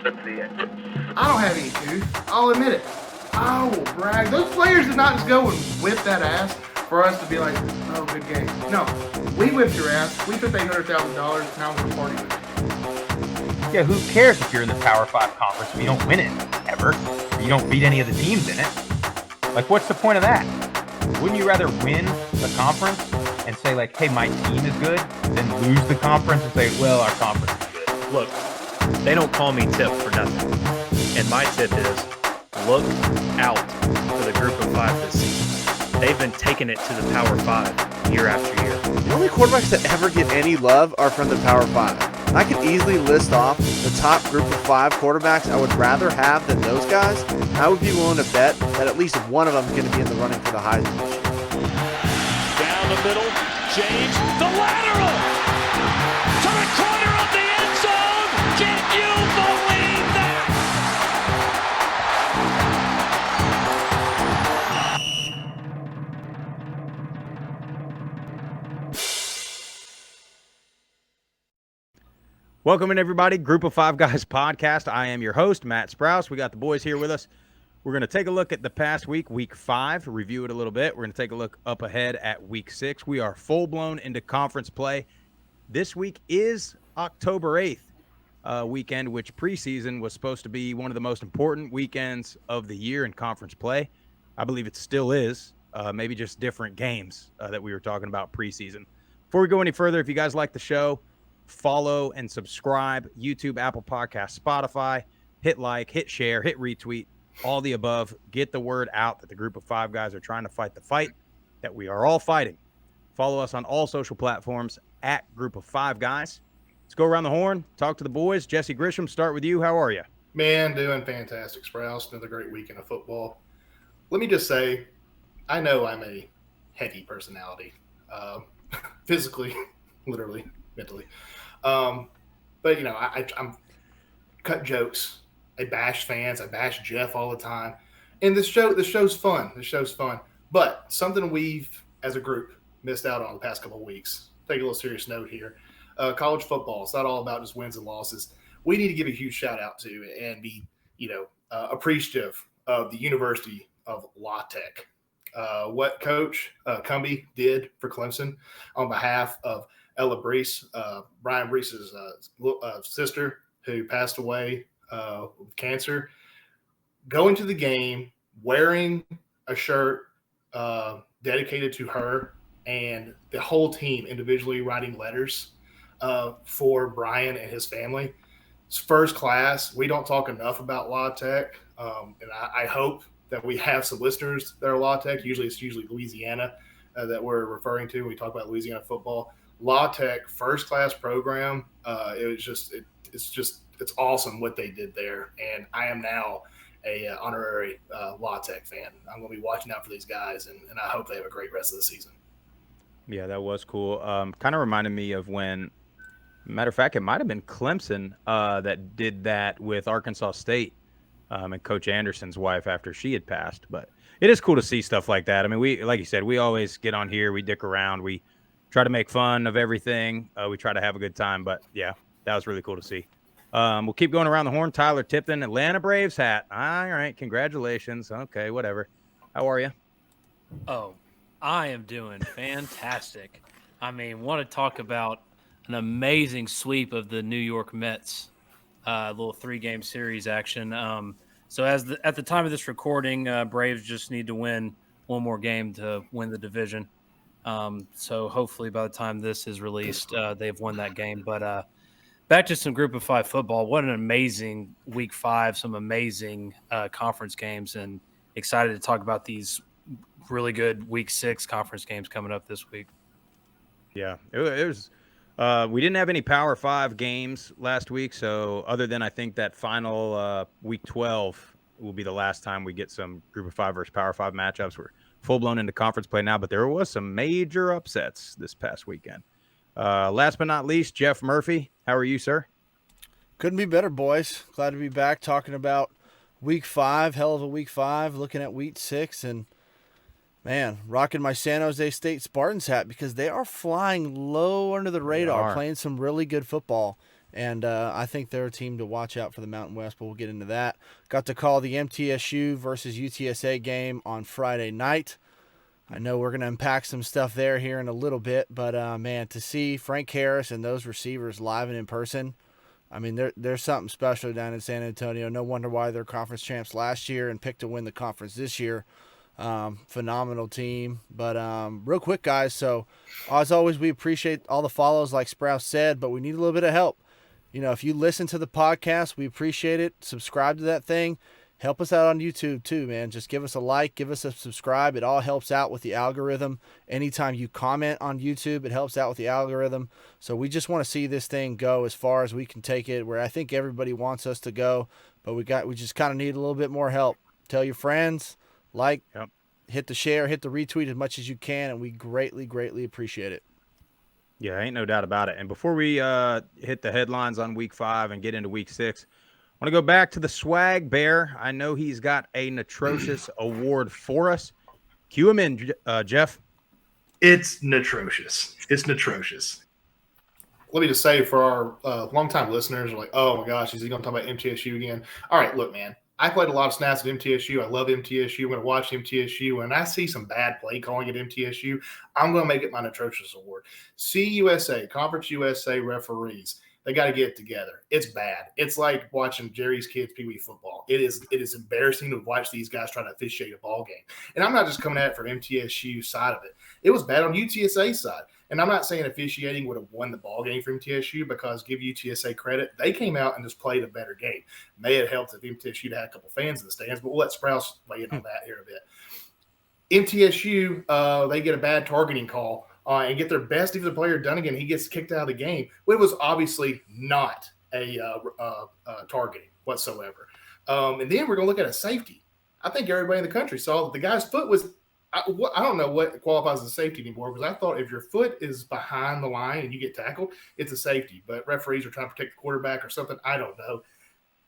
I don't have any tooth. I'll admit it. I will brag. Those players did not just go and whip that ass for us to be like, oh, good game. No, we whipped your ass. We took $800,000. Now we're partying with it. Yeah, who cares if you're in the Power 5 conference if you don't win it, ever? Or you don't beat any of the teams in it? Like, what's the point of that? Wouldn't you rather win the conference and say, like, hey, my team is good, than lose the conference and say, well, our conference is good? Look, they don't call me Tip for nothing. And my tip is, look out for the group of 5 this season. They've been taking it to the Power 5 year after year. The only quarterbacks that ever get any love are from the Power 5. I could easily list off the top group of 5 quarterbacks I would rather have than those guys. I would be willing to bet that at least one of them is going to be in the running for the Heisman this year. Down the middle, James, the lateral to the corner of the end zone. Can you believe that? Welcome in, everybody. Group of 5 Guys podcast. I am your host, Matt Sprouse. We got the boys here with us. We're going to take a look at the past week, week 5, review it a little bit. We're going to take a look up ahead at week 6. We are full-blown into conference play. This week is October 8th weekend, which preseason was supposed to be one of the most important weekends of the year in conference play. I believe it still is, maybe just different games that we were talking about preseason. Before we go any further, if you guys like the show, follow and subscribe. YouTube, Apple Podcasts, Spotify. Hit like, hit share, hit retweet. All the above. Get the word out that the group of 5 guys are trying to fight the fight that we are all fighting. Follow us on all social platforms at Group of 5 Guys. Let's go around the horn, talk to the boys. Jesse Grisham, start with you. How are you? Man, doing fantastic, Sprouse. Another great weekend of football. Let me just say, I know I'm a heavy personality, physically, literally, mentally. But, you know, I'm cut jokes. I bash fans. I bash Jeff all the time. And this show's fun. This show's fun. But something we've, as a group, missed out on the past couple of weeks. Take a little serious note here. College football. It's not all about just wins and losses. We need to give a huge shout out to and be, appreciative of the University of La Tech. What Coach Cumbie did for Clemson on behalf of Ella Brees, Brian Brees' sister, who passed away with cancer, going to the game wearing a shirt dedicated to her, and the whole team individually writing letters for Brian and his family. It's first class. We don't talk enough about La Tech, and I hope that we have some listeners that are La Tech. It's usually Louisiana that we're referring to when we talk about Louisiana football. La Tech, first class program. It's awesome what they did there, and I am now a honorary La Tech fan. I'm going to be watching out for these guys, and I hope they have a great rest of the season. Yeah, that was cool. Kind of reminded me of when, matter of fact, it might have been Clemson that did that with Arkansas State and Coach Anderson's wife after she had passed. But it is cool to see stuff like that. I mean, we, like you said, we always get on here, we dick around, we try to make fun of everything. We try to have a good time. But, yeah, that was really cool to see. We'll keep going around the horn. Tyler Tipton, Atlanta Braves hat. All right, congratulations. Okay, whatever. How are you? Oh, I am doing fantastic. I mean, want to talk about an amazing sweep of the New York Mets, little 3-game series action. So at the time of this recording, Braves just need to win one more game to win the division. So hopefully by the time this is released, they've won that game. But back to some Group of 5 football. What an amazing week 5, some amazing conference games, and excited to talk about these really good week 6 conference games coming up this week. Yeah, it was. We didn't have any Power 5 games last week, so other than I think that final week 12 will be the last time we get some Group of 5 versus Power 5 matchups. We're full-blown into conference play now, but there was some major upsets this past weekend. Last but not least, Jeff Murphy. How are you, sir? Couldn't be better, boys. Glad to be back talking about week 5, hell of a week 5, looking at week 6, and man, rocking my San Jose State Spartans hat because they are flying low under the radar, playing some really good football. And I think they're a team to watch out for the Mountain West, but we'll get into that. Got to call the MTSU versus UTSA game on Friday night. I know we're going to unpack some stuff there here in a little bit, but man, to see Frank Harris and those receivers live and in person, I mean, there's something special down in San Antonio. No wonder why they're conference champs last year and picked to win the conference this year. Phenomenal team. But real quick, guys, so as always, we appreciate all the follows, like Sprouse said, but we need a little bit of help. If you listen to the podcast, we appreciate it. Subscribe to that thing. Help us out on YouTube too, man. Just give us a like, give us a subscribe. It all helps out with the algorithm. Anytime you comment on YouTube, it helps out with the algorithm. So we just want to see this thing go as far as we can take it, where I think everybody wants us to go, but we just kind of need a little bit more help. Tell your friends, hit the share, hit the retweet as much as you can, and we greatly, greatly appreciate it. Yeah, ain't no doubt about it. And before we hit the headlines on week 5 and get into week 6, I want to go back to the Swag Bear. I know he's got a atrocious award for us. Cue him in, Jeff. It's atrocious. It's atrocious. Let me just say for our longtime listeners, are like, oh my gosh, is he going to talk about MTSU again? All right, look, man. I played a lot of snaps at MTSU. I love MTSU. I'm going to watch MTSU. When I see some bad play calling at MTSU, I'm going to make it my atrocious award. CUSA, Conference USA referees, they got to get it together. It's bad. It's like watching Jerry's kids Pee Wee football. It is embarrassing to watch these guys try to officiate a ball game. And I'm not just coming at it from MTSU side of it. It was bad on UTSA side. And I'm not saying officiating would have won the ball game for MTSU, because give UTSA credit, they came out and just played a better game. May have helped if MTSU had a couple fans in the stands, but we'll let Sprouse weigh in on that here a bit. MTSU, they get a bad targeting call and get their best defensive player, Dunnigan. He gets kicked out of the game. Well, it was obviously not a targeting whatsoever. And then we're going to look at a safety. I think everybody in the country saw that the guy's foot was I don't know what qualifies as a safety anymore, because I thought if your foot is behind the line and you get tackled, it's a safety. But referees are trying to protect the quarterback or something. I don't know.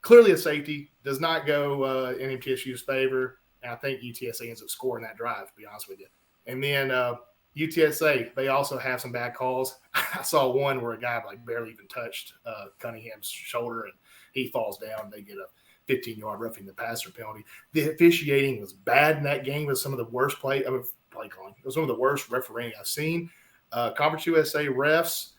Clearly a safety. Does not go in MTSU's favor. And I think UTSA ends up scoring that drive, to be honest with you. And then UTSA, they also have some bad calls. I saw one where a guy barely even touched Cunningham's shoulder, and he falls down. They get a 15-yard roughing the passer penalty. The officiating was bad in that game. It was some of the worst play calling. It was some of the worst refereeing I've seen. Conference USA refs,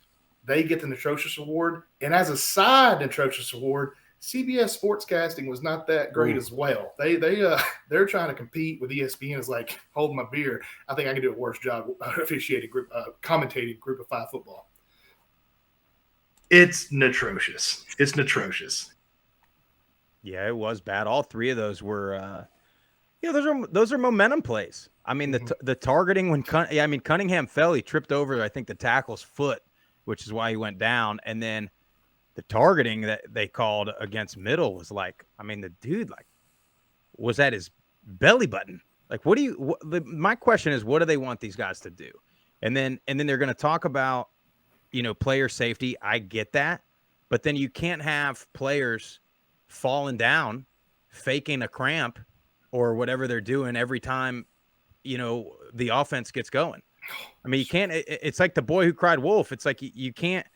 they get the atrocious award. And as a side atrocious award, CBS Sportscasting was not that great as well. They're trying to compete with ESPN. Is like holding my beer. I think I can do a worse job officiating commentating Group of 5 football. It's atrocious. It's atrocious. Yeah, it was bad. All three of those were, those are momentum plays. I mean, the targeting when Cunningham fell, he tripped over, I think, the tackle's foot, which is why he went down. And then the targeting that they called against Middle was the dude was at his belly button. My question is, what do they want these guys to do? And then they're going to talk about, player safety. I get that, but then you can't have players falling down, faking a cramp or whatever they're doing every time, the offense gets going. I mean, you can't, it's like the boy who cried wolf. It's like you can't,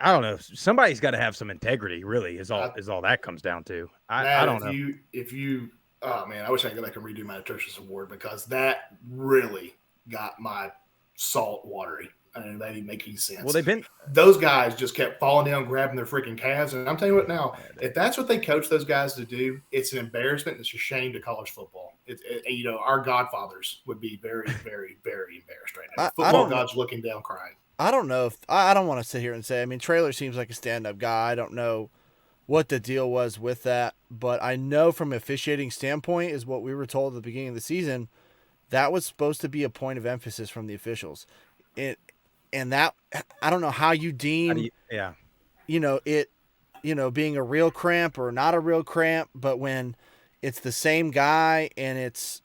I don't know. Somebody's got to have some integrity, really, is all that comes down to. I don't know. If you, oh man, I wish I could go back and redo my atrocious award, because that really got my salt watery. I mean, that didn't make any sense. Well, those guys just kept falling down, grabbing their freaking calves. And I'm telling you what now, if that's what they coach those guys to do, it's an embarrassment. It's a shame to college football. Our godfathers would be very, very, very embarrassed right now. Football gods looking down crying. I don't know if I don't want to sit here and say, Traylor seems like a stand-up guy. I don't know what the deal was with that, but I know from an officiating standpoint is what we were told at the beginning of the season, that was supposed to be a point of emphasis from the officials. And that, I don't know how you deem, being a real cramp or not a real cramp, but when it's the same guy and it's,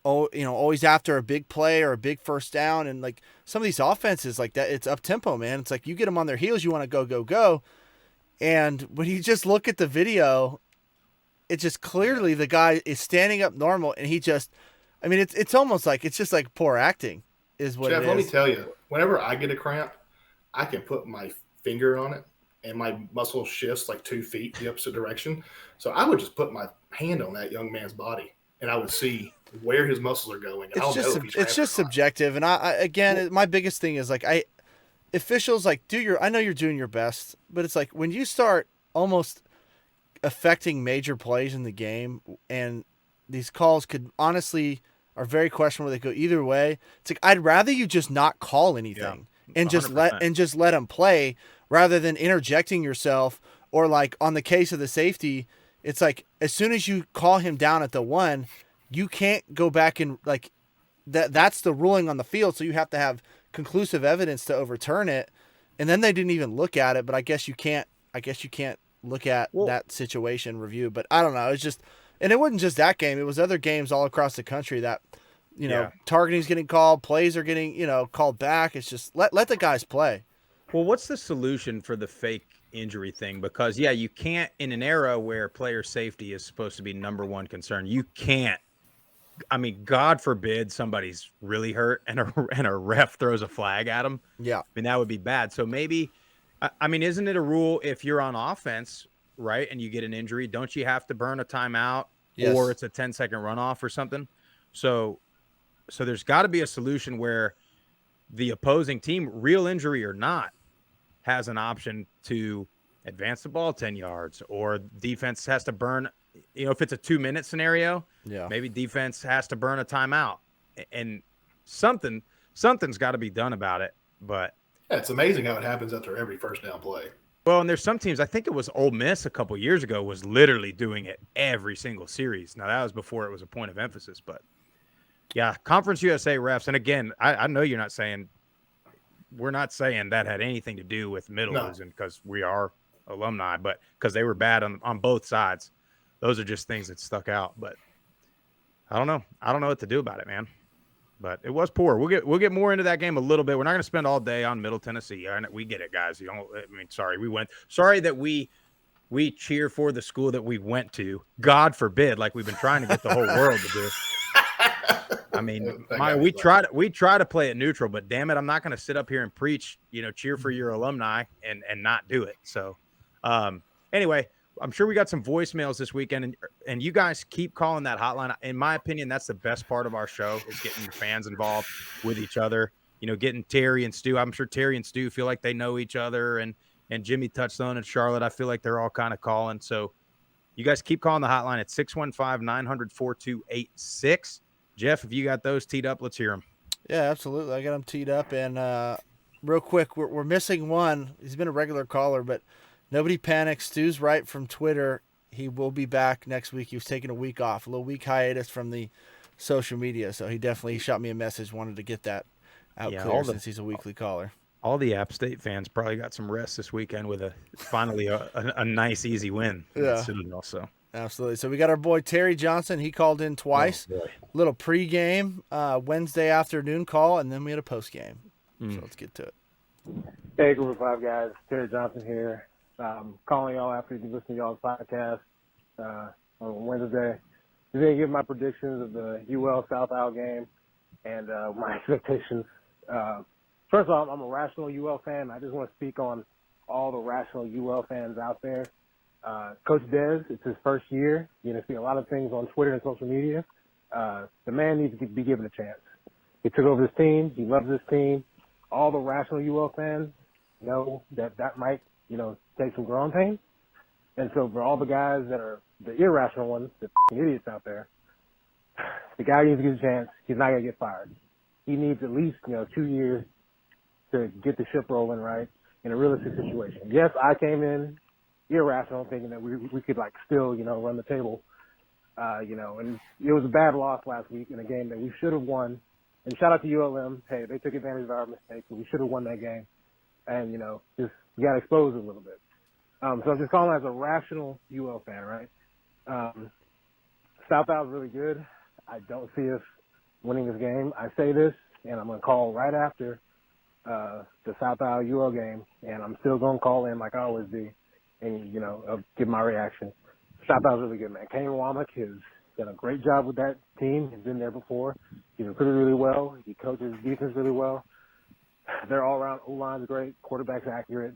always after a big play or a big first down, and some of these offenses like that, it's up tempo, man. It's like you get them on their heels, you want to go, go, go. And when you just look at the video, it's just clearly the guy is standing up normal, and he just, it's almost like, it's just like poor acting is what Jeff, it is. let me tell you, whenever I get a cramp, I can put my finger on it and my muscle shifts like 2 feet the opposite direction. So I would just put my hand on that young man's body, and I would see where his muscles are going. And I'll know if he's It's just cramping or not. subjective, and my biggest thing is like officials like I know you're doing your best, but it's like when you start almost affecting major plays in the game, and these calls could honestly are very questionable. They go either way. It's like I'd rather you just not call anything and just 100%. let them play rather than interjecting yourself, or like on the case of the safety, it's like as soon as you call him down at the 1, you can't go back and like that's the ruling on the field, so you have to have conclusive evidence to overturn it. And then they didn't even look at it, but I guess you can't look at that situation review. But I don't know. It's just, and it wasn't just that game. It was other games all across the country that, targeting's getting called, plays are getting, called back. It's just let the guys play. Well, what's the solution for the fake injury thing? Because you can't, in an era where player safety is supposed to be number one concern, you can't. I mean, God forbid somebody's really hurt and a ref throws a flag at them. Yeah. I mean, that would be bad. So maybe, I mean, isn't it a rule if you're on offense, right, and you get an injury, don't you have to burn a timeout? Yes. Or it's a 10-second runoff or something? So there's got to be a solution where the opposing team, real injury or not, has an option to advance the ball 10 yards, or defense has to burn, if it's a 2-minute scenario, maybe defense has to burn a timeout, and something's got to be done about it. But it's amazing how it happens after every first down play. Well, and there's some teams, I think it was Ole Miss a couple years ago, was literally doing it every single series. Now, that was before it was a point of emphasis, but yeah, Conference USA refs. And again, I know we're not saying that had anything to do with Middle losing, because we are alumni, but because they were bad on both sides. Those are just things that stuck out. But I don't know what to do about it, man. But it was poor. We'll get more into that game a little bit. We're not going to spend all day on Middle Tennessee. We get it, guys. Sorry that we cheer for the school that we went to. God forbid, like we've been trying to get the whole world to do. I mean, we try to play it neutral, but damn it, I'm not going to sit up here and preach, cheer for your alumni and not do it. So, anyway, I'm sure we got some voicemails this weekend, and you guys keep calling that hotline. In my opinion, that's the best part of our show, is getting the fans involved with each other. Getting Terry and Stu. I'm sure Terry and Stu feel like they know each other, and Jimmy Touchstone and Charlotte, I feel like they're all kind of calling. So you guys keep calling the hotline at 615-900-4286. Jeff, if you got those teed up, let's hear them. Yeah, absolutely. I got them teed up, and real quick, we're missing one. He's been a regular caller, but nobody panic. Stu's right from Twitter. He will be back next week. He was taking a week off, a little week hiatus from the social media. So he definitely shot me a message, wanted to get that out clear since he's a weekly caller. All the App State fans probably got some rest this weekend with finally a nice, easy win. Yeah. Also. Absolutely. So we got our boy Terry Johnson. He called in twice. Little pregame Wednesday afternoon call, and then we had a postgame. So let's get to it. Hey, Group of Five guys. Terry Johnson here. Calling y'all after you listen to y'all's podcast on Wednesday. I'm going to give my predictions of the UL South Isle game and my expectations. First of all, I'm a rational UL fan. I just want to speak on all the rational UL fans out there. Coach Dez, it's his first year. You're going to see a lot of things on Twitter and social media. The man needs to be given a chance. He took over this team. He loves this team. All the rational UL fans know that might, take some growing pains. And so for all the guys that are the irrational ones, the idiots out there, the guy needs to get a chance. He's not going to get fired. He needs at least, 2 years to get the ship rolling right in a realistic situation. Yes, I came in irrational, thinking that we could still, run the table, and it was a bad loss last week in a game that we should have won. And shout out to ULM. Hey, they took advantage of our mistakes, but we should have won that game. And, just we got exposed a little bit. So I'm just calling as a rational UL fan, right? South Isle is really good. I don't see us winning this game. I say this, and I'm going to call right after the South Isle UL game, and I'm still going to call in like I always do, and, give my reaction. South Isle is really good, man. Kane Womack has done a great job with that team. He's been there before. He recruited really well. He coaches defense really well. Their all-around O-line's great. Quarterback's accurate.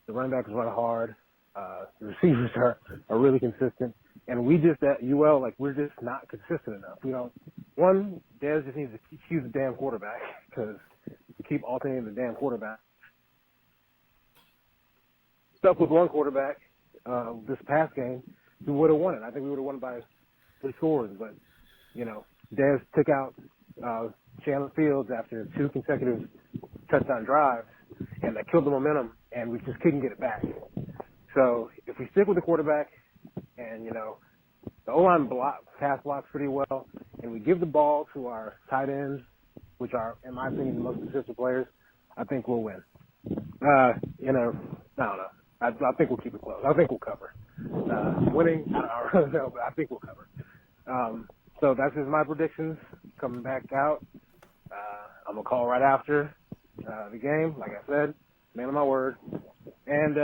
The running backs run hard. The receivers are really consistent. And we just at UL, like, we're just not consistent enough. Dez just needs to choose the damn quarterback because we keep alternating the damn quarterback. Stuck with one quarterback this past game, we would have won it. I think we would have won by 3 scores. But, Dez took out Chandler Fields after 2 consecutive touchdown drives, and that killed the momentum, and we just couldn't get it back. So if we stick with the quarterback and, the O-line pass blocks pretty well, and we give the ball to our tight ends, which are, in my opinion, the most consistent players, I think we'll win. I don't know. I think we'll keep it close. I think we'll cover. Winning, I don't know, but I think we'll cover. So that's just my predictions coming back out. I'm going to call right after the game, like I said, man of my word. And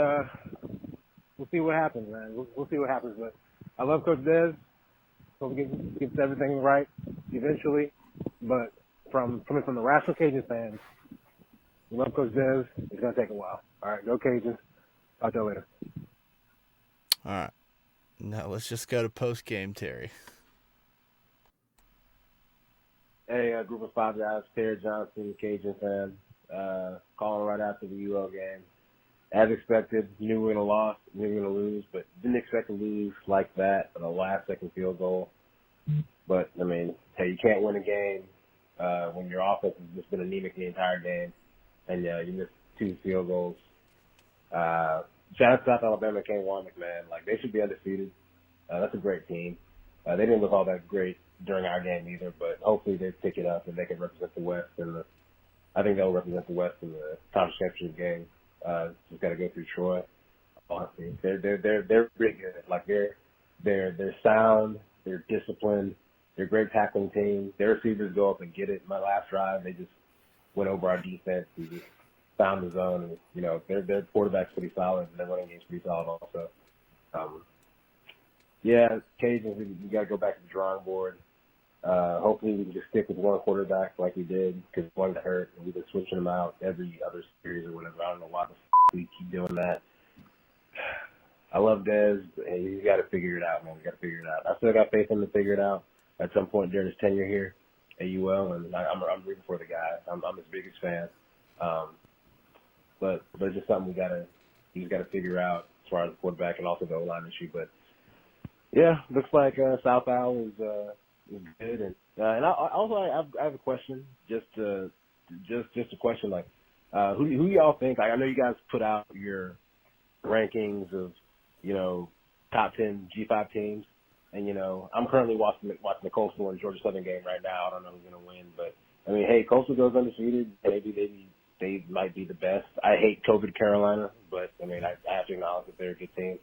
we'll see what happens, man. We'll see what happens. But I love Coach Dez. Hope he gets everything right eventually. But coming from the rational Cajun fans, we love Coach Dez. It's going to take a while. All right, go Cajuns. Talk to you later. All right. Now let's just go to post-game, Terry. Hey, group of 5 guys, Terry Johnson, Cajun fan, calling right after the UL game. As expected, knew we were going to lose, but didn't expect to lose like that on a last-second field goal. But, hey, you can't win a game when your offense has just been anemic the entire game, and you missed 2 field goals. Shout out to South Alabama, Kane Warnick, man. Like, they should be undefeated. That's a great team. They didn't look all that great during our game either, but hopefully they pick it up and they can represent the West. I think they'll represent the West in the conference championship game. Just got to go through Troy. Honestly, they're pretty good. Like they're sound, they're disciplined, they're a great tackling team. Their receivers go up and get it. My last drive, they just went over our defense and just found the zone. And their quarterback's pretty solid, and their running game's pretty solid also. Cajuns, we got to go back to the drawing board. Hopefully we can just stick with one quarterback like we did because one got hurt, and we've been switching them out every other series or whatever. I don't know why we keep doing that. I love Dez, but hey, he's got to figure it out, man. We got to figure it out. I still got faith in him to figure it out at some point during his tenure here at UL, and I'm rooting for the guy. I'm his biggest fan. But it's just something he's got to figure out as far as the quarterback and also the O-line issue. But yeah, looks like South Al is good, and I have a question, just a question, like who y'all think? Like, I know you guys put out your rankings of top 10 G5 teams, and I'm currently watching the Coastal and Georgia Southern game right now. I don't know who's gonna win, but hey, Coastal goes undefeated. Maybe they might be the best. I hate COVID Carolina, but I have to acknowledge that they're a good team.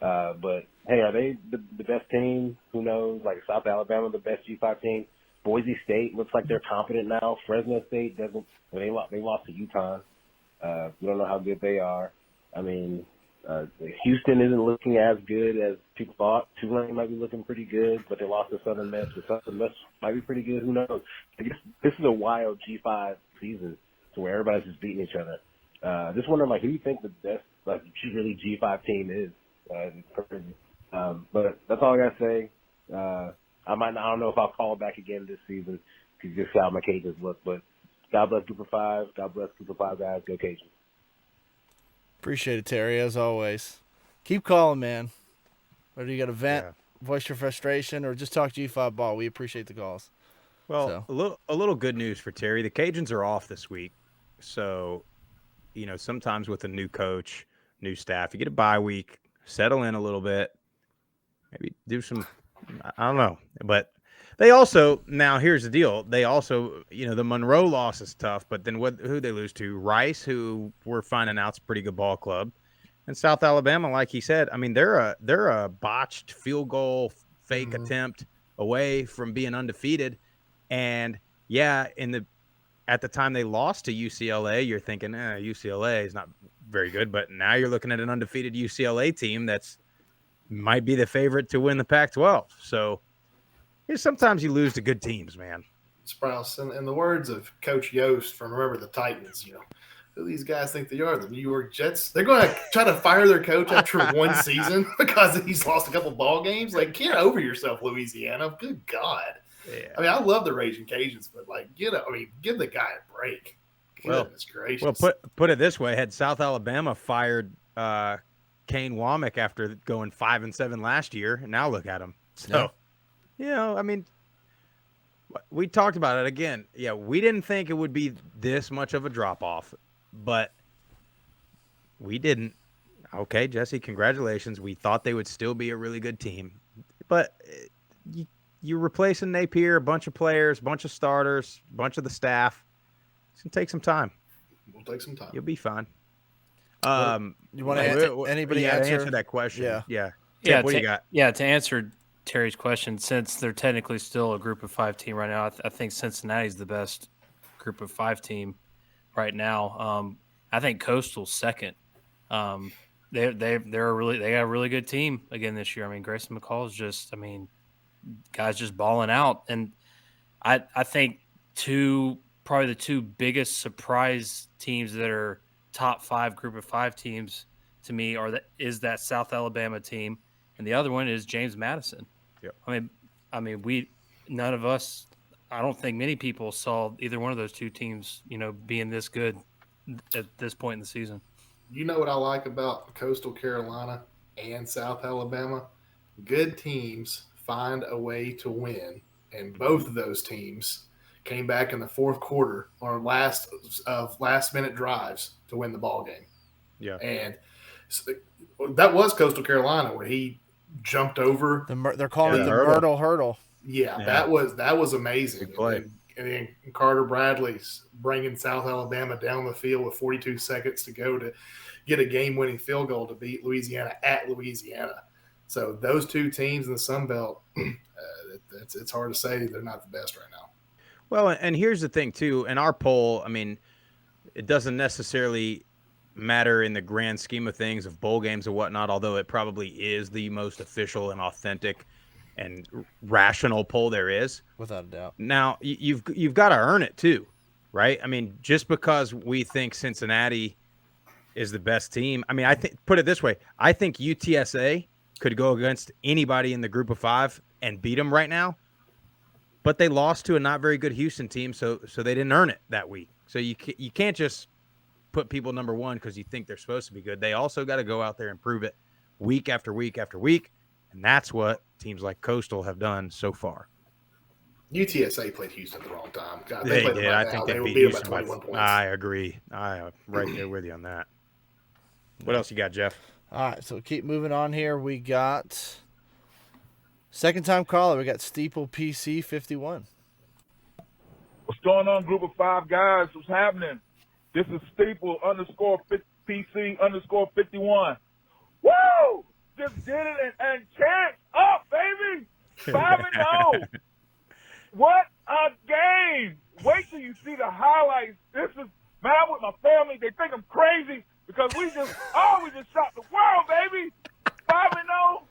But hey, are they the best team? Who knows? Like South Alabama, the best G5 team. Boise State looks like they're competent now. Fresno State doesn't. They lost to UConn. We don't know how good they are. Houston isn't looking as good as people thought. Tulane might be looking pretty good, but they lost to Southern Miss. The Southern Miss might be pretty good. Who knows? I guess this is a wild G5 season, to where everybody's just beating each other. Just wondering, who do you think the best, really G5 team is? It's crazy. But that's all I gotta say. I don't know if I'll call back again this season because just how my Cajuns look. But God bless Group of 5. God bless Group of 5 guys. Go Cajuns. Appreciate it, Terry, as always. Keep calling, man. Whether you got to vent, voice your frustration, or just talk G5 ball, we appreciate the calls. Well, a little good news for Terry. The Cajuns are off this week. So, sometimes with a new coach, new staff, you get a bye week, settle in a little bit, maybe do some, I don't know. But they also, now here's the deal. They also, the Monroe loss is tough, but then who they lose to? Rice, who we're finding out's a pretty good ball club. And South Alabama, like he said, they're a botched field goal fake attempt away from being undefeated. And at the time they lost to UCLA, you're thinking, UCLA is not very good, but now you're looking at an undefeated UCLA team that's might be the favorite to win the Pac-12. So sometimes you lose to good teams, man. Sprouse, in the words of Coach Yost from Remember the Titans, who these guys think they are, the New York Jets. They're going to try to fire their coach after one season because he's lost a couple ball games. Like, get over yourself, Louisiana. Good God. Yeah. I mean, I love the Raging Cajuns, but give the guy a break. Goodness gracious. Well, put it this way: had South Alabama fired Kane Womack after going 5-7 last year, and now look at him. So, I mean, we talked about it again. Yeah, we didn't think it would be this much of a drop off, but we didn't. Okay, Jesse, congratulations. We thought they would still be a really good team, but you're replacing Napier, a bunch of players, a bunch of starters, a bunch of the staff. It's going to take some time. We'll take some time. You'll be fine. You want to anybody answer that question? Yeah. Tim, what do you got? Yeah, to answer Terry's question, since they're technically still a group of 5 team right now, I think Cincinnati's the best group of 5 team right now. I think Coastal's second. They got a really good team again this year. I mean, Grayson McCall is guys just balling out, and I think probably the 2 biggest surprise teams that are top 5 group of 5 teams to me is that South Alabama team, and the other one is James Madison. Yep. I mean, none of us, I don't think many people saw either one of those 2 teams, being this good at this point in the season. You know what I like about Coastal Carolina and South Alabama? Good teams find a way to win, and both of those teams came back in the fourth quarter or last minute drives to win the ball game. Yeah, and so that was Coastal Carolina where he jumped over. They're calling it the Myrtle Hurdle. Yeah, that was amazing. And then Carter Bradley's bringing South Alabama down the field with 42 seconds to go to get a game-winning field goal to beat Louisiana at Louisiana. So those 2 teams in the Sun Belt, it's hard to say they're not the best right now. Well, and here's the thing, too. In our poll, I mean, it doesn't necessarily matter in the grand scheme of things of bowl games and whatnot, although it probably is the most official and authentic and rational poll there is. Without a doubt. Now, you've got to earn it, too, right? I mean, just because we think Cincinnati is the best team, I mean, put it this way, I think UTSA could go against anybody in the group of 5 and beat them right now. But they lost to a not very good Houston team, so they didn't earn it that week. So you can't just put people number 1 because you think they're supposed to be good. They also got to go out there and prove it week after week after week, and that's what teams like Coastal have done so far. UTSA played Houston at the wrong time. God, they did. I think they beat Houston by 21 points. I agree. I'm right there with you on that. What else you got, Jeff? All right, so keep moving on here. We got second time caller. We got Steeple PC 51. What's going on, group of 5 guys? What's happening? This is Steeple _PC _51. Woo! Just did it and chance up, baby! 5-0. What a game! Wait till you see the highlights. This is, man, I'm with my family. They think I'm crazy because we just shot the world, baby! 5-0.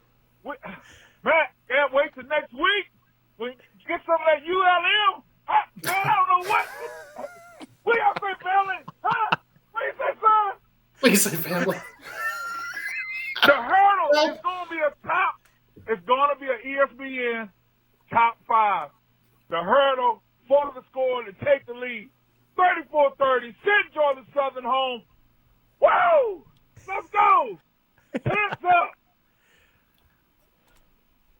Man, can't wait till next week. We get some of that ULM. Man, I don't know what. What y'all say, family? Huh? What you say, son? What do you say, family? The hurdle is going to be a top. It's going to be an ESPN top 5. The hurdle for the score to take the lead. 34-30. Send Georgia Southern home. Whoa! Let's go. Hands up.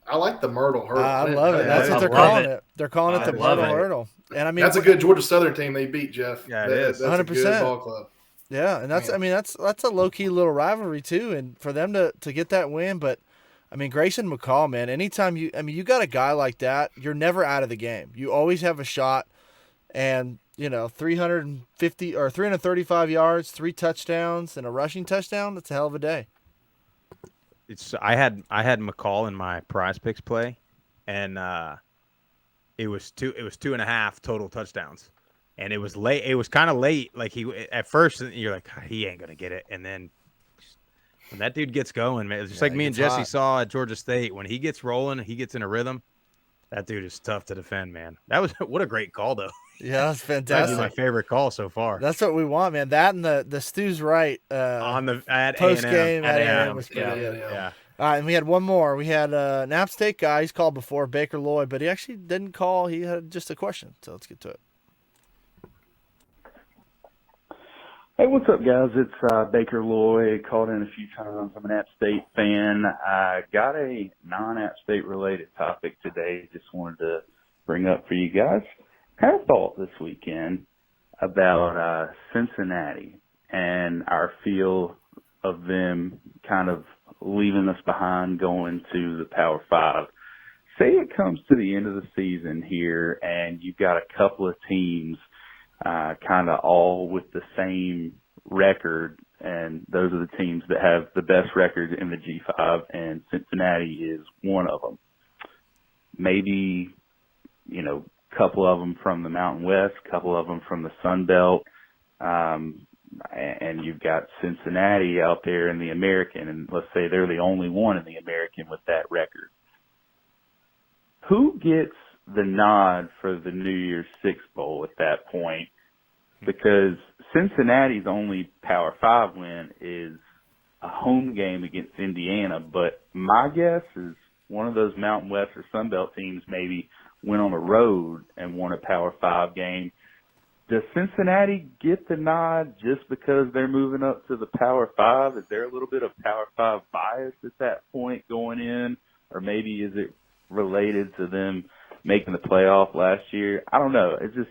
I like the Myrtle Hurdle. I love it. That's what they're calling it. They're calling it the Myrtle Hurdle. And I mean, that's a good Georgia Southern team they beat, Jeff. Yeah, it is. That's 100%. A good ball club. Yeah, and that's a low key little rivalry too, and for them to get that win. But I mean, Grayson McCall, man, anytime you got a guy like that, you're never out of the game. You always have a shot, and 350 or 335 yards, 3 touchdowns, and a rushing touchdown. That's a hell of a day. I had McCall in my Prize Picks play, and it was 2.5 total touchdowns, and it was late. It was kind of late. Like at first you're like, he ain't gonna get it, and then when that dude gets going, man, it's just like me and Jesse saw at Georgia State. When he gets rolling, he gets in a rhythm. That dude is tough to defend, man. That was what a great call, though. Yeah, that's Might be fantastic. my favorite call so far. That's what we want, man. That and the Stu's right On the at post A&M. game at A&M, A&M was pretty yeah. good. Yeah. All right, and we had one more. We had an App State guy. He's called before, Baker Lloyd, but he actually didn't call. He had just a question. So let's get to it. Hey, what's up, guys? It's Baker Lloyd. Called in a few times. I'm an App State fan. I got a non-App State related topic today. Just wanted to bring up for you guys. Had a thought this weekend about Cincinnati and our feel of them kind of leaving us behind going to the Power 5. Say it comes to the end of the season here and you've got a couple of teams kind of all with the same record, and those are the teams that have the best record in the G5, and Cincinnati is one of them. Maybe, you know, a couple of them from the Mountain West, a couple of them from the Sun Belt, and you've got Cincinnati out there in the American, and let's say they're the only one in the American with that record. Who gets the nod for the New Year's Six Bowl at that point? Because Cincinnati's only Power 5 win is a home game against Indiana, but my guess is one of those Mountain West or Sun Belt teams maybe went on the road and won a Power 5 game. Does Cincinnati get the nod just because they're moving up to the Power 5? Is there a little bit of Power 5 bias at that point going in? Or maybe is it related to them making the playoff last year? I don't know. It's just,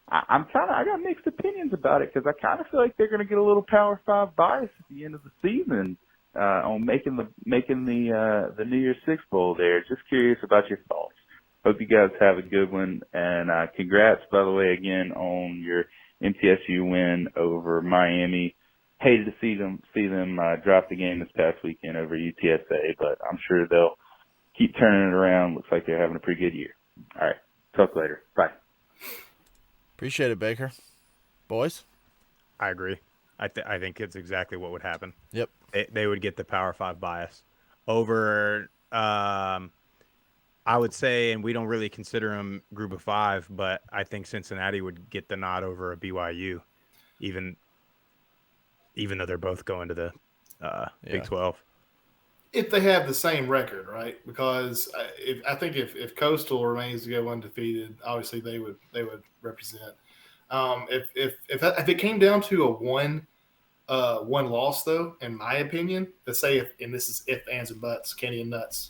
I got mixed opinions about it because I kind of feel like they're going to get a little Power 5 bias at the end of the season on making the New Year's Six Bowl there. Just curious about your thoughts. Hope you guys have a good one, and congrats, by the way, again on your MTSU win over Miami. Hated to see them drop the game this past weekend over UTSA, but I'm sure they'll keep turning it around. Looks like they're having a pretty good year. All right, talk later. Bye. Appreciate it, Baker. Boys? I agree. I think it's exactly what would happen. Yep. They would get the Power 5 bias over I would say, and we don't really consider them Group of 5, but I think Cincinnati would get the nod over a BYU, even though they're both going to the Big 12. If they have the same record, right? Because I think if Coastal remains to go undefeated, obviously they would represent. If it came down to a one loss, though, in my opinion, let's say this is if, ands, and buts, Kenny and Nuts.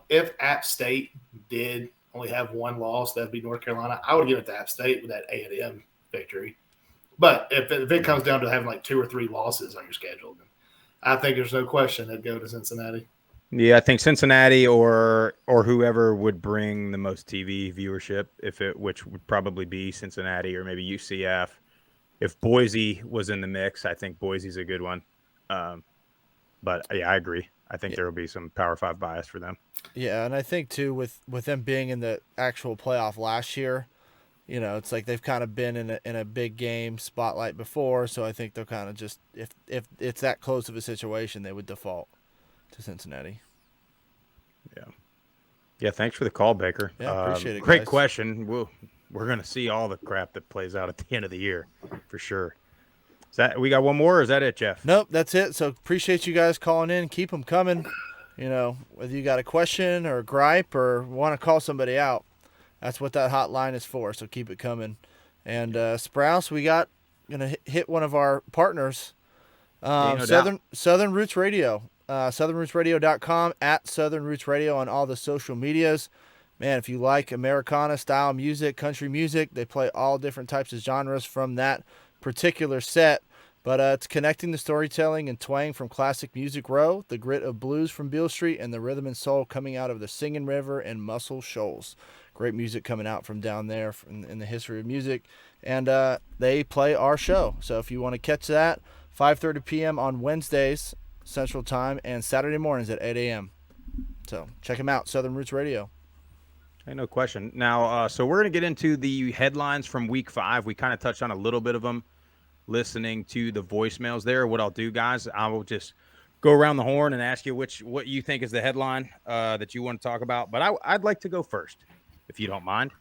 If App State did only have one loss, that'd be North Carolina. I would give it to App State with that A&M victory. But if it comes down to having like 2 or 3 losses on your schedule, then I think there's no question it'd go to Cincinnati. Yeah, I think Cincinnati or whoever would bring the most TV viewership, which would probably be Cincinnati or maybe UCF. If Boise was in the mix, I think Boise's a good one. But yeah, I agree. I think there will be some Power 5 bias for them. Yeah, and I think too with them being in the actual playoff last year, you know, it's like they've kind of been in a big game spotlight before, so I think they'll kind of just if it's that close of a situation, they would default to Cincinnati. Yeah. Yeah, thanks for the call, Baker. Yeah, appreciate it. Great guys. question. We're going to see all the crap that plays out at the end of the year for sure. We got one more, or is that it, Jeff? Nope, that's it. So appreciate you guys calling in. Keep them coming. You know, whether you got a question or a gripe or want to call somebody out, that's what that hotline is for. So keep it coming. And Sprouse, we got gonna hit one of our partners, Southern Roots Radio, southernrootsradio.com, at Southern Roots Radio on all the social medias. Man, if you like Americana style music, country music, they play all different types of genres from that particular set. But it's connecting the storytelling and twang from classic Music Row, the grit of blues from Beale Street, and the rhythm and soul coming out of the Singing River and Muscle Shoals. Great music coming out from down there in the history of music. And they play our show. So if you want to catch that, 5:30 p.m. on Wednesdays Central Time and Saturday mornings at 8 a.m. So check them out, Southern Roots Radio. Hey, no question. Now, so we're going to get into the headlines from Week 5. We kind of touched on a little bit of them listening to the voicemails there. What I'll do, guys, I will just go around the horn and ask you what you think is the headline that you want to talk about. But I'd like to go first, if you don't mind,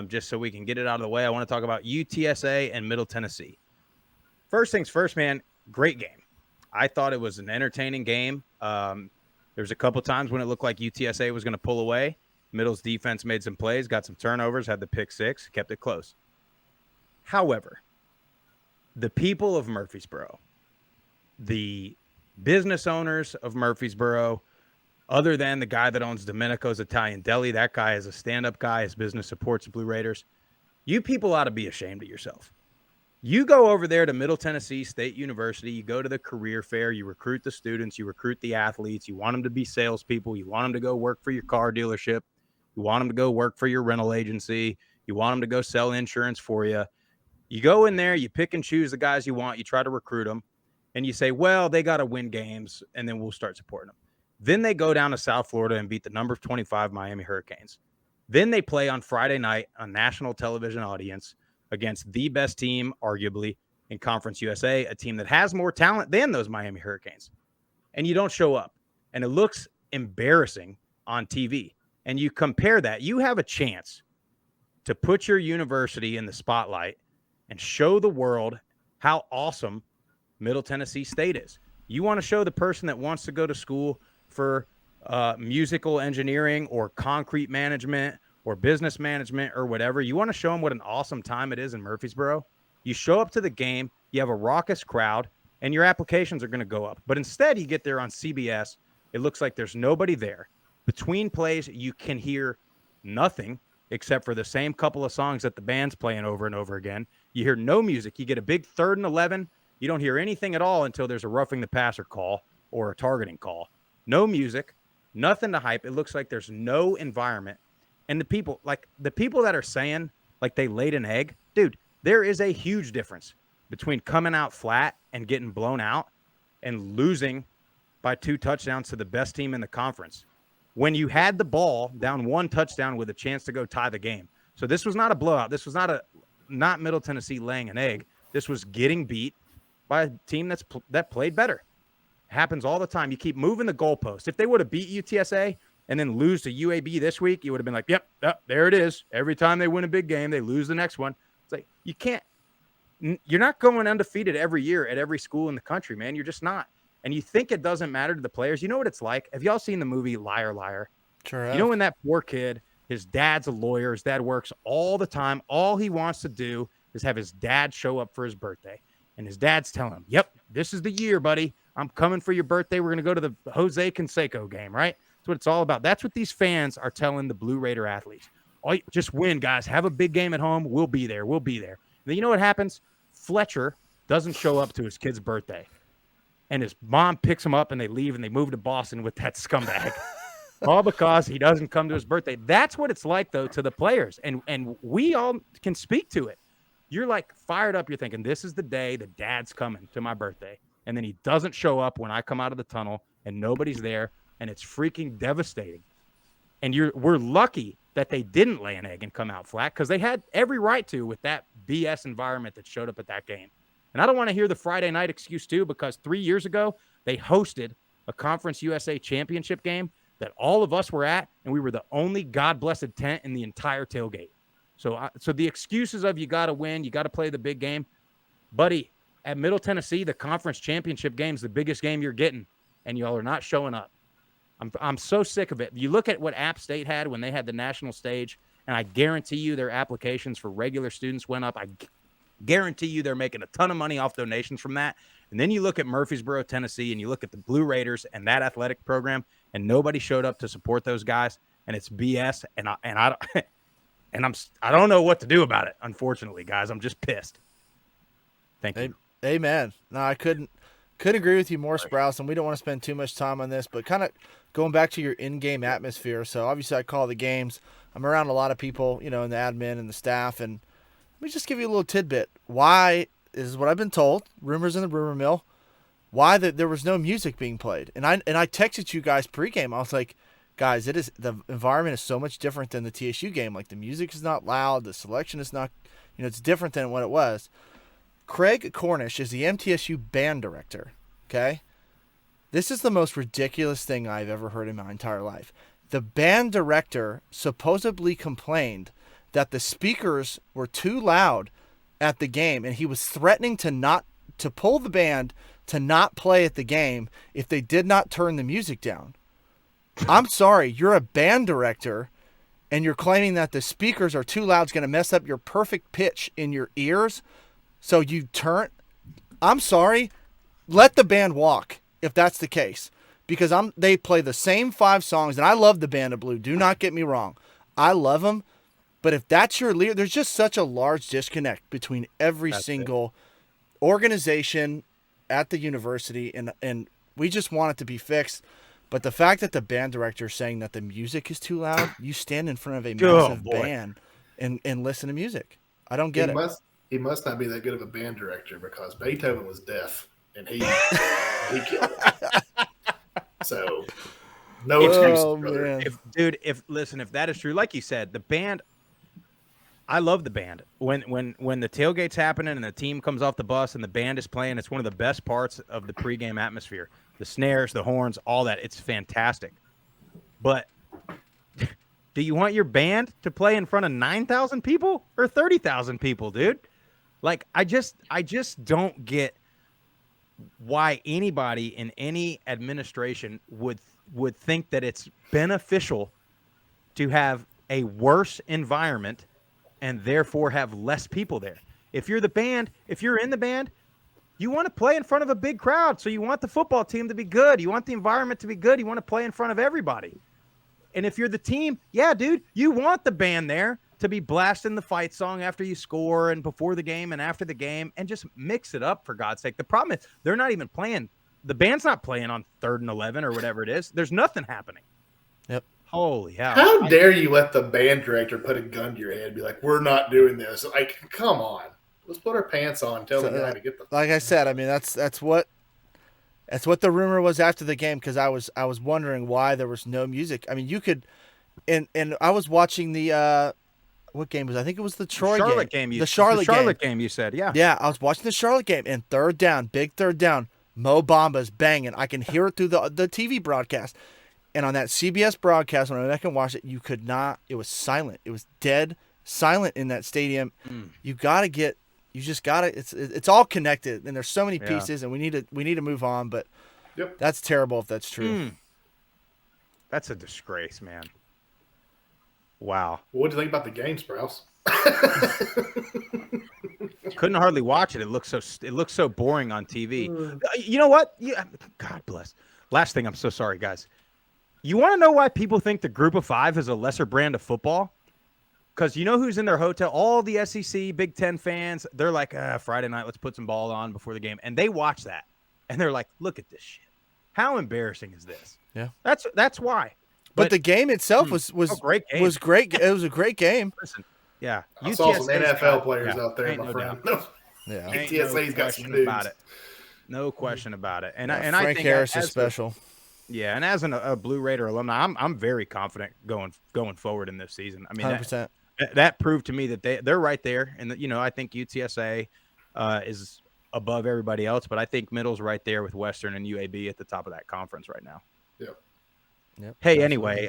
just so we can get it out of the way. I want to talk about UTSA and Middle Tennessee. First things first, man, great game. I thought it was an entertaining game. There was a couple times when it looked like UTSA was going to pull away. Middle's defense made some plays, got some turnovers, had the pick six, kept it close. However, the people of Murfreesboro, the business owners of Murfreesboro, other than the guy that owns Domenico's Italian Deli, that guy is a stand-up guy. His business supports the Blue Raiders. You people ought to be ashamed of yourself. You go over there to Middle Tennessee State University, you go to the career fair, you recruit the students, you recruit the athletes, you want them to be salespeople, you want them to go work for your car dealership, you want them to go work for your rental agency, you want them to go sell insurance for you. You go in there, you pick and choose the guys you want, you try to recruit them, and you say, well, they got to win games, and then we'll start supporting them. Then they go down to South Florida and beat the number 25 Miami Hurricanes. Then they play on Friday night on national television audience against the best team, arguably, in Conference USA, a team that has more talent than those Miami Hurricanes. And you don't show up. And it looks embarrassing on TV. And you compare that. You have a chance to put your university in the spotlight and show the world how awesome Middle Tennessee State is. You want to show the person that wants to go to school for musical engineering or concrete management or business management or whatever. You want to show them what an awesome time it is in Murfreesboro. You show up to the game, you have a raucous crowd, and your applications are going to go up. But instead, you get there on CBS. It looks like there's nobody there. Between plays, you can hear nothing except for the same couple of songs that the band's playing over and over again. You hear no music. You get a big 3rd and 11. You don't hear anything at all until there's a roughing the passer call or a targeting call. No music, nothing to hype. It looks like there's no environment. And the people that are saying like they laid an egg, dude, there is a huge difference between coming out flat and getting blown out and losing by 2 touchdowns to the best team in the conference. When you had the ball down 1 touchdown with a chance to go tie the game. So this was not a blowout. This was not Middle Tennessee laying an egg. This was getting beat by a team that played better. Happens all the time. You keep moving the goalpost. If they would have beat UTSA and then lose to UAB this week, you would have been like, yep, there it is. Every time they win a big game, they lose the next one. It's like, you're not going undefeated every year at every school in the country, man. You're just not. And you think it doesn't matter to the players. You know what it's like? Have y'all seen the movie Liar, Liar? Sure have. You know when that poor kid, his dad's a lawyer, his dad works all the time. All he wants to do is have his dad show up for his birthday. And his dad's telling him, yep, this is the year, buddy. I'm coming for your birthday. We're going to go to the Jose Canseco game, right? That's what it's all about. That's what these fans are telling the Blue Raider athletes. Oh, just win, guys. Have a big game at home. We'll be there. We'll be there. And then you know what happens? Fletcher doesn't show up to his kid's birthday. And his mom picks him up and they leave and they move to Boston with that scumbag. All because he doesn't come to his birthday. That's what it's like, though, to the players. And we all can speak to it. You're like fired up. You're thinking, this is the day the dad's coming to my birthday. And then he doesn't show up when I come out of the tunnel and nobody's there. And it's freaking devastating. And we're lucky that they didn't lay an egg and come out flat because they had every right to with that BS environment that showed up at that game. And I don't want to hear the Friday night excuse, too, because 3 years ago, they hosted a Conference USA championship game that all of us were at, and we were the only God-blessed tent in the entire tailgate. So the excuses of you got to win, you got to play the big game. Buddy, at Middle Tennessee, the conference championship game is the biggest game you're getting, and y'all are not showing up. I'm so sick of it. You look at what App State had when they had the national stage, and I guarantee you their applications for regular students went up. I guarantee you they're making a ton of money off donations from that. And then you look at Murfreesboro, Tennessee, and you look at the Blue Raiders and that athletic program, and nobody showed up to support those guys, and it's BS. And I don't know what to do about it. Unfortunately, guys, I'm just pissed. Thank you. Amen. No, I couldn't agree with you more, Sprouse, and we don't want to spend too much time on this, but kind of going back to your in-game atmosphere. So obviously I call the games. I'm around a lot of people, in the admin and the staff, and let me just give you a little tidbit. Why is what I've been told, rumors in the rumor mill, why there was no music being played. And I texted you guys pregame. I was like, guys, the environment is so much different than the TSU game. Like the music is not loud, the selection is not, it's different than what it was. Craig Cornish is the MTSU band director, okay? This is the most ridiculous thing I've ever heard in my entire life. The band director supposedly complained that the speakers were too loud at the game, and he was threatening to pull the band to not play at the game if they did not turn the music down. I'm sorry, you're a band director, and you're claiming that the speakers are too loud. It's going to mess up your perfect pitch in your ears. So you turn. I'm sorry. Let the band walk if that's the case, because they play the same 5 songs, and I love the Band of Blue. Do not get me wrong. I love them. But if that's your leader, there's just such a large disconnect between every single organization at the university, and we just want it to be fixed. But the fact that the band director is saying that the music is too loud, you stand in front of a massive band and listen to music. I don't get it. He must not be that good of a band director, because Beethoven was deaf and he killed it. So no excuses, brother. If that is true, like you said, the band. I love the band. When the tailgate's happening and the team comes off the bus and the band is playing, it's one of the best parts of the pregame atmosphere. The snares, the horns, all that. It's fantastic. But do you want your band to play in front of 9,000 people or 30,000 people, dude? Like, I just don't get why anybody in any administration would think that it's beneficial to have a worse environment and therefore have less people there. If you're in the band, you want to play in front of a big crowd. So you want the football team to be good. You want the environment to be good. You want to play in front of everybody. And if you're the team, yeah, dude, you want the band there to be blasting the fight song after you score and before the game and after the game, and just mix it up, for God's sake. The problem is they're not even playing. The band's not playing on 3rd and 11 or whatever it is. There's nothing happening. Yep. Holy hell. How dare you let the band director put a gun to your head and be like, we're not doing this? Like, come on. Let's put our pants on. Tell the guy to get the. Like I said, I mean that's what the rumor was after the game, because I was wondering why there was no music. I mean, you could, and I was watching the what game was it? I think it was the Charlotte game. The Charlotte game. You said, yeah. Yeah, I was watching the Charlotte game, and big third down, Mo Bamba's banging. I can hear it through the TV broadcast. And on that CBS broadcast, when I went back and watched it, you could not. It was silent. It was dead silent in that stadium. You just gotta. It's all connected, and there's so many pieces, and we need to move on. But that's terrible if that's true. That's a disgrace, man. Wow. What do you think about the game, Sprouse? Couldn't hardly watch it. It looks so boring on TV. You know what? God bless. Last thing, I'm so sorry, guys. You want to know why people think the Group of 5 is a lesser brand of football? Because you know who's in their hotel? All the SEC, Big Ten fans. They're like, Friday night, let's put some ball on before the game. And they watch that. And they're like, look at this shit. How embarrassing is this? Yeah. That's why. But the game itself was great game. Was great. It was a great game. Listen, yeah. I saw some NFL players out there, my friend. Yeah. UTSA's got some dudes. About it. No question about it. And Frank I think Harris is special. Yeah, and as a Blue Raider alumni, I'm very confident going forward in this season. I mean, 100%. That proved to me that they're right there, and I think UTSA is above everybody else, but I think Middle's right there with Western and UAB at the top of that conference right now. Yep. Hey, anyway,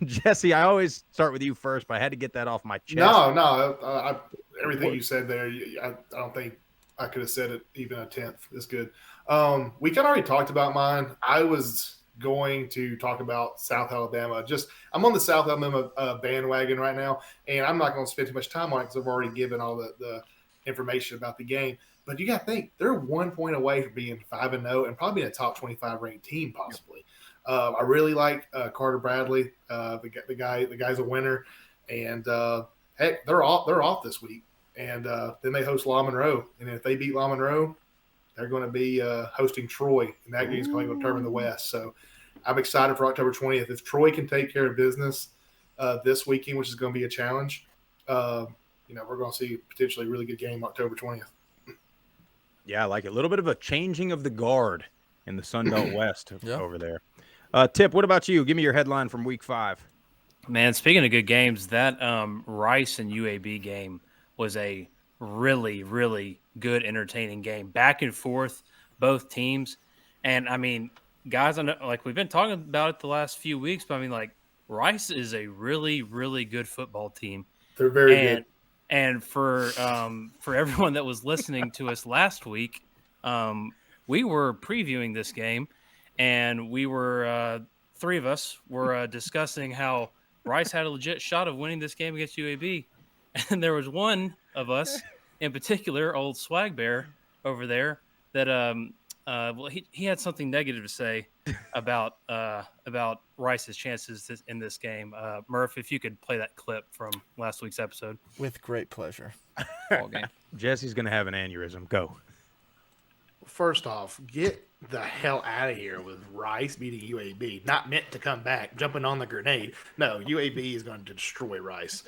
Jesse, I always start with you first, but I had to get that off my chest. No, everything you said there, I don't think I could have said it even a tenth as good. We kind of already talked about mine. I was going to talk about South Alabama. I'm on the South Alabama bandwagon right now, and I'm not going to spend too much time on it because I've already given all the information about the game. But you got to think, they're 1 point away from being 5-0 and probably being a top 25 ranked team possibly. I really like Carter Bradley. The guy's a winner, and heck, they're off this week, and then they host La Monroe, and if they beat La Monroe, they're going to be hosting Troy, and that game's going to determine the West. So I'm excited for October 20th. If Troy can take care of business this weekend, which is going to be a challenge, we're going to see potentially a really good game October 20th. Yeah, I like it. A little bit of a changing of the guard in the Sun Belt West over there. Tip, what about you? Give me your headline from Week 5. Man, speaking of good games, that Rice and UAB game was a really, really good, entertaining game. Back and forth, both teams. And, I mean, guys, I know, like we've been talking about it the last few weeks, but I mean, like Rice is a really, really good football team. They're very good. And for everyone that was listening to us last week, we were previewing this game, and we were three of us were discussing how Rice had a legit shot of winning this game against UAB, and there was one of us in particular, old Swag Bear over there, that well, he had something negative to say about Rice's chances in this game. Murph, if you could play that clip from last week's episode. With great pleasure. Ball game. Jesse's gonna have an aneurysm. Go. First off, get the hell out of here with Rice beating UAB. Not meant to come back, jumping on the grenade. No, UAB is going to destroy Rice.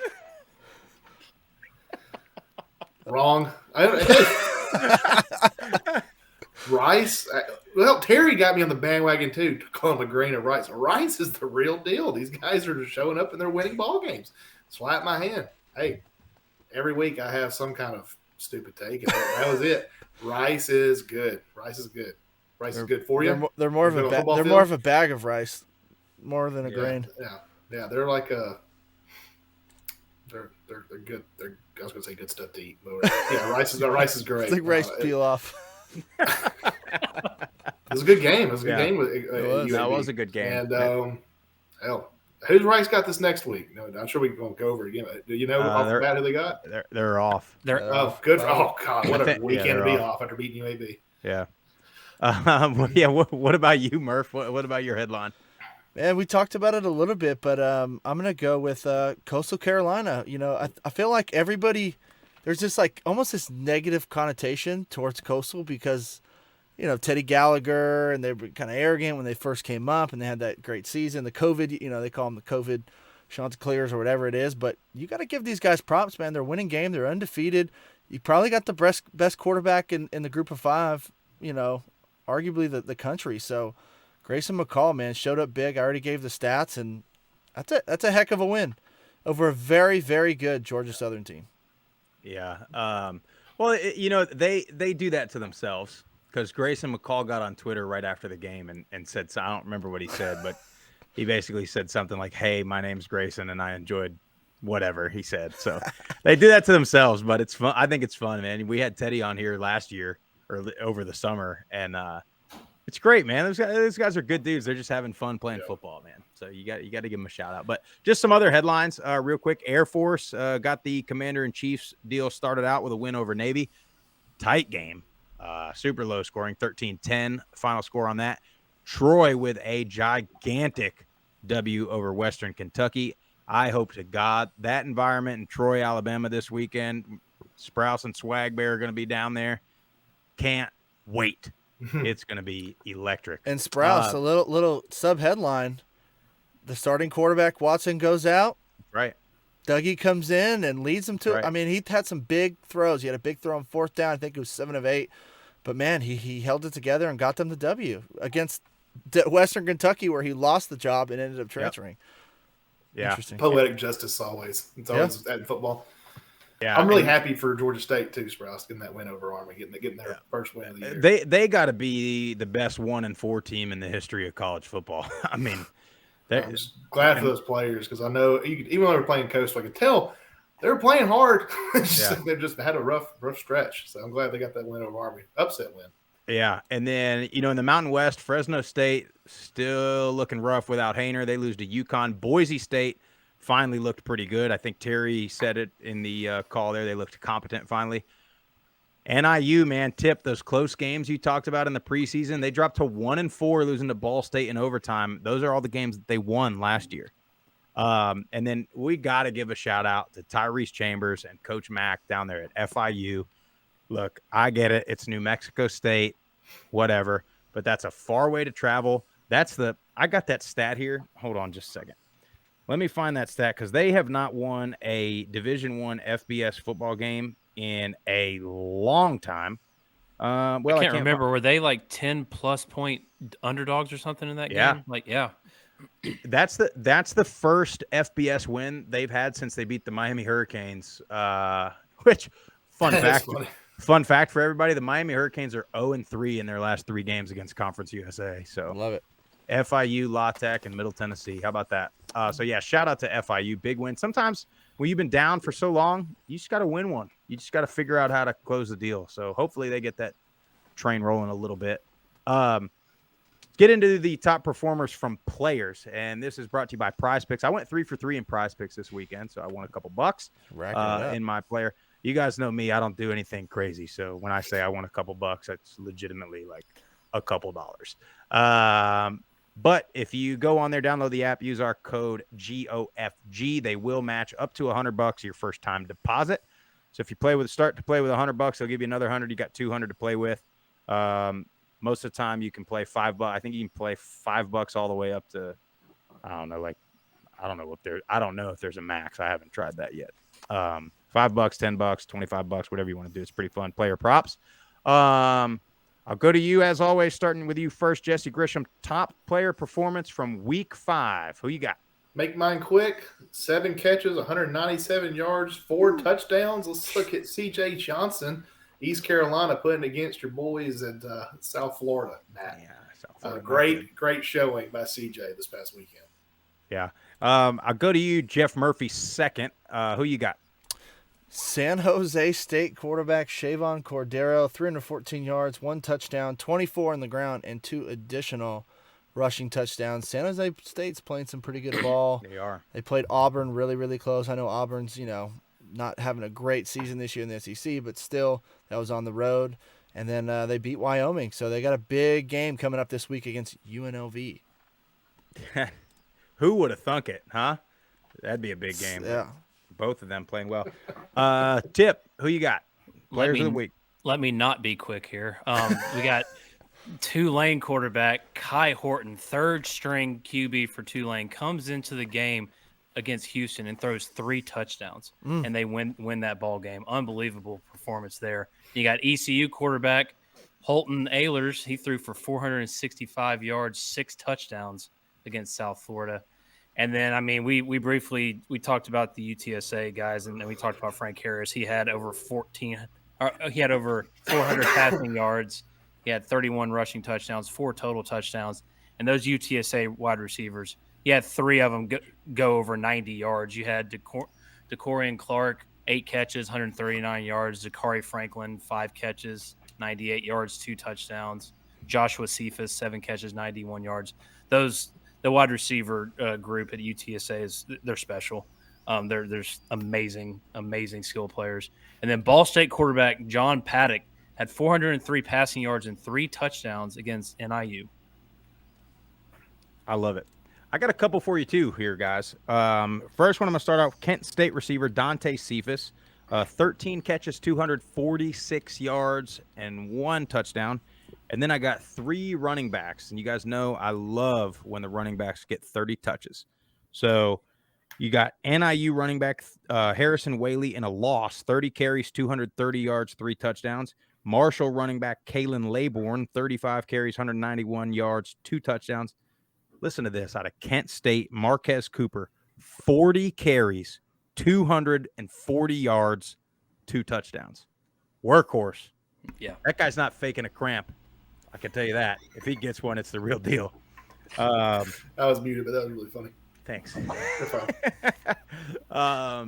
Wrong. Rice, well, Terry got me on the bandwagon too, to call him a grain of rice. Rice is the real deal. These guys are just showing up and they're winning ball games. Slap my hand. Hey, every week I have some kind of stupid take, and that was it. Rice is good. Rice is good. Rice is good for you. They're more of a bag of rice, more than a grain. Yeah. They're like they're good. I was going to say good stuff to eat. But yeah, rice is great. It's like rice peel off. It was a good game. It was a good game. That was a good game. And hell, who's Rice got this next week? No, I'm sure we can go over it again. Do you know off the bat who they got? They're off. Good. Oh God, what a weekend to be off after beating UAB. Yeah. What about you, Murph? What about your headline? Man, we talked about it a little bit, but I'm gonna go with Coastal Carolina. You know, I feel like everybody, there's just like almost this negative connotation towards Coastal because, you know, Teddy Gallagher, and they were kind of arrogant when they first came up, and they had that great season. The COVID, you know, they call them the COVID Chanticleers or whatever it is, but you got to give these guys props, man. They're winning game. They're undefeated. You probably got the best quarterback in the group of five, you know, arguably the country. So Grayson McCall, man, showed up big. I already gave the stats, and that's a heck of a win over a very, very good Georgia Southern team. Yeah. Well, you know, they do that to themselves because Grayson McCall got on Twitter right after the game and said, I don't remember what he said, but he basically said something like, "Hey, my name's Grayson, and I enjoyed whatever he said." So they do that to themselves, but it's fun. I think it's fun, man. We had Teddy on here last year or over the summer, and it's great, man. Those guys are good dudes. They're just having fun playing football, man. So you got to give them a shout out. But just some other headlines, real quick. Air Force got the Commander-in-Chief's deal started out with a win over Navy. Tight game, super low scoring, 13-10 final score on that. Troy with a gigantic W over Western Kentucky. I hope to God that environment in Troy, Alabama this weekend. Sprouse and Swag Bear are going to be down there. Can't wait. It's going to be electric. And Sprouse, a little sub headline: the starting quarterback Watson goes out. Right. Dougie comes in and leads them to. Right. I mean, he had some big throws. He had a big throw on fourth down. I think it was 7 of 8. But man, he held it together and got them the W against Western Kentucky, where he lost the job and ended up transferring. Yeah. Interesting. Poetic justice always. It's always at football. Yeah, I'm really happy for Georgia State too, Sprouse, getting that win over Army, getting their first win of the year. They got to be the best 1-4 team in the history of college football. I mean, I'm just glad for those players because I know even though they were playing Coastal, I could tell they were playing hard. They've just had a rough stretch. So I'm glad they got that win over Army, upset win. Yeah, and then in the Mountain West, Fresno State still looking rough without Hainer. They lose to UConn. Boise State finally looked pretty good. I think Terry said it in the call there. They looked competent finally. NIU, man, Tip, those close games you talked about in the preseason, they dropped to 1-4, losing to Ball State in overtime. Those are all the games that they won last year. And then we got to give a shout out to Tyrese Chambers and Coach Mack down there at FIU. Look, I get it. It's New Mexico State, whatever, but that's a far way to travel. I got that stat here. Hold on just a second. Let me find that stat because they have not won a Division I FBS football game in a long time. I can't remember. Were they like 10-plus point underdogs or something in that game? That's the first FBS win they've had since they beat the Miami Hurricanes. Which fun fact Fun fact for everybody: the Miami Hurricanes are 0-3 in their last 3 games against Conference USA. So Love it. FIU, La Tech, and Middle Tennessee. How about that? So yeah, shout out to FIU. Big win. Sometimes when you've been down for so long, you just got to win one. You just got to figure out how to close the deal. So hopefully they get that train rolling a little bit. Get into the top performers from players, and this is brought to you by Prize Picks. I went 3 for 3 in Prize Picks this weekend, so I won a couple bucks in my player. You guys know me; I don't do anything crazy. So when I say I won a couple bucks, that's legitimately like a couple dollars. But if you go on there, download the app, use our code GOFG, they will match up to $100 your first time deposit. So if you play with $100, they'll give you another 100. You got 200 to play with. Most of the time you can play $5. I think you can play $5 all the way up to, I don't know if there's a max. I haven't tried that yet. $5, $10, $25, whatever you want to do. It's pretty fun. Player props. I'll go to you as always, starting with you first, Jesse Grisham. Top player performance from week 5. Who you got? Make mine quick. 7 catches, 197 yards, 4 touchdowns. Let's look at C.J. Johnson, East Carolina, putting against your boys at South Florida, Matt. Yeah, South Florida. Great showing by C.J. this past weekend. Yeah. I'll go to you, Jeff Murphy, second. Who you got? San Jose State quarterback Shavon Cordero, 314 yards, 1 touchdown, 24 on the ground, and 2 additional rushing touchdowns. San Jose State's playing some pretty good ball. They are. They played Auburn really, really close. I know Auburn's, not having a great season this year in the SEC, but still, that was on the road. And then they beat Wyoming, so they got a big game coming up this week against UNLV. Who would have thunk it, huh? That'd be a big game. Yeah. Both of them playing well. Tip, who you got? Players of the week. Let me not be quick here. We got Tulane quarterback Kai Horton, 3rd string QB for Tulane, comes into the game against Houston and throws 3 touchdowns, and they win that ball game. Unbelievable performance there. You got ECU quarterback Holton Ahlers. He threw for 465 yards, 6 touchdowns against South Florida. And then, we briefly talked about the UTSA guys, and then we talked about Frank Harris. He had over 400 passing yards. He had 31 rushing touchdowns, 4 total touchdowns. And those UTSA wide receivers, he had 3 of them go over 90 yards. You had DeCorian Clark, 8 catches, 139 yards. Zachary Franklin, 5 catches, 98 yards, 2 touchdowns. Joshua Cephas, 7 catches, 91 yards. The wide receiver group at UTSA they're special. There's amazing skill players. And then Ball State quarterback John Paddock had 403 passing yards and 3 touchdowns against NIU. I love it. I got a couple for you too here, guys. First one, I'm going to start out with Kent State receiver Dante Cephas. 13 catches, 246 yards, and 1 touchdown. And then I got 3 running backs. And you guys know I love when the running backs get 30 touches. So you got NIU running back Harrison Whaley in a loss, 30 carries, 230 yards, 3 touchdowns. Marshall running back Kalen Laybourne, 35 carries, 191 yards, 2 touchdowns. Listen to this. Out of Kent State, Marquez Cooper, 40 carries, 240 yards, 2 touchdowns. Workhorse. Yeah. That guy's not faking a cramp. I can tell you that. If he gets one, it's the real deal. I was muted, but that was really funny. Thanks. No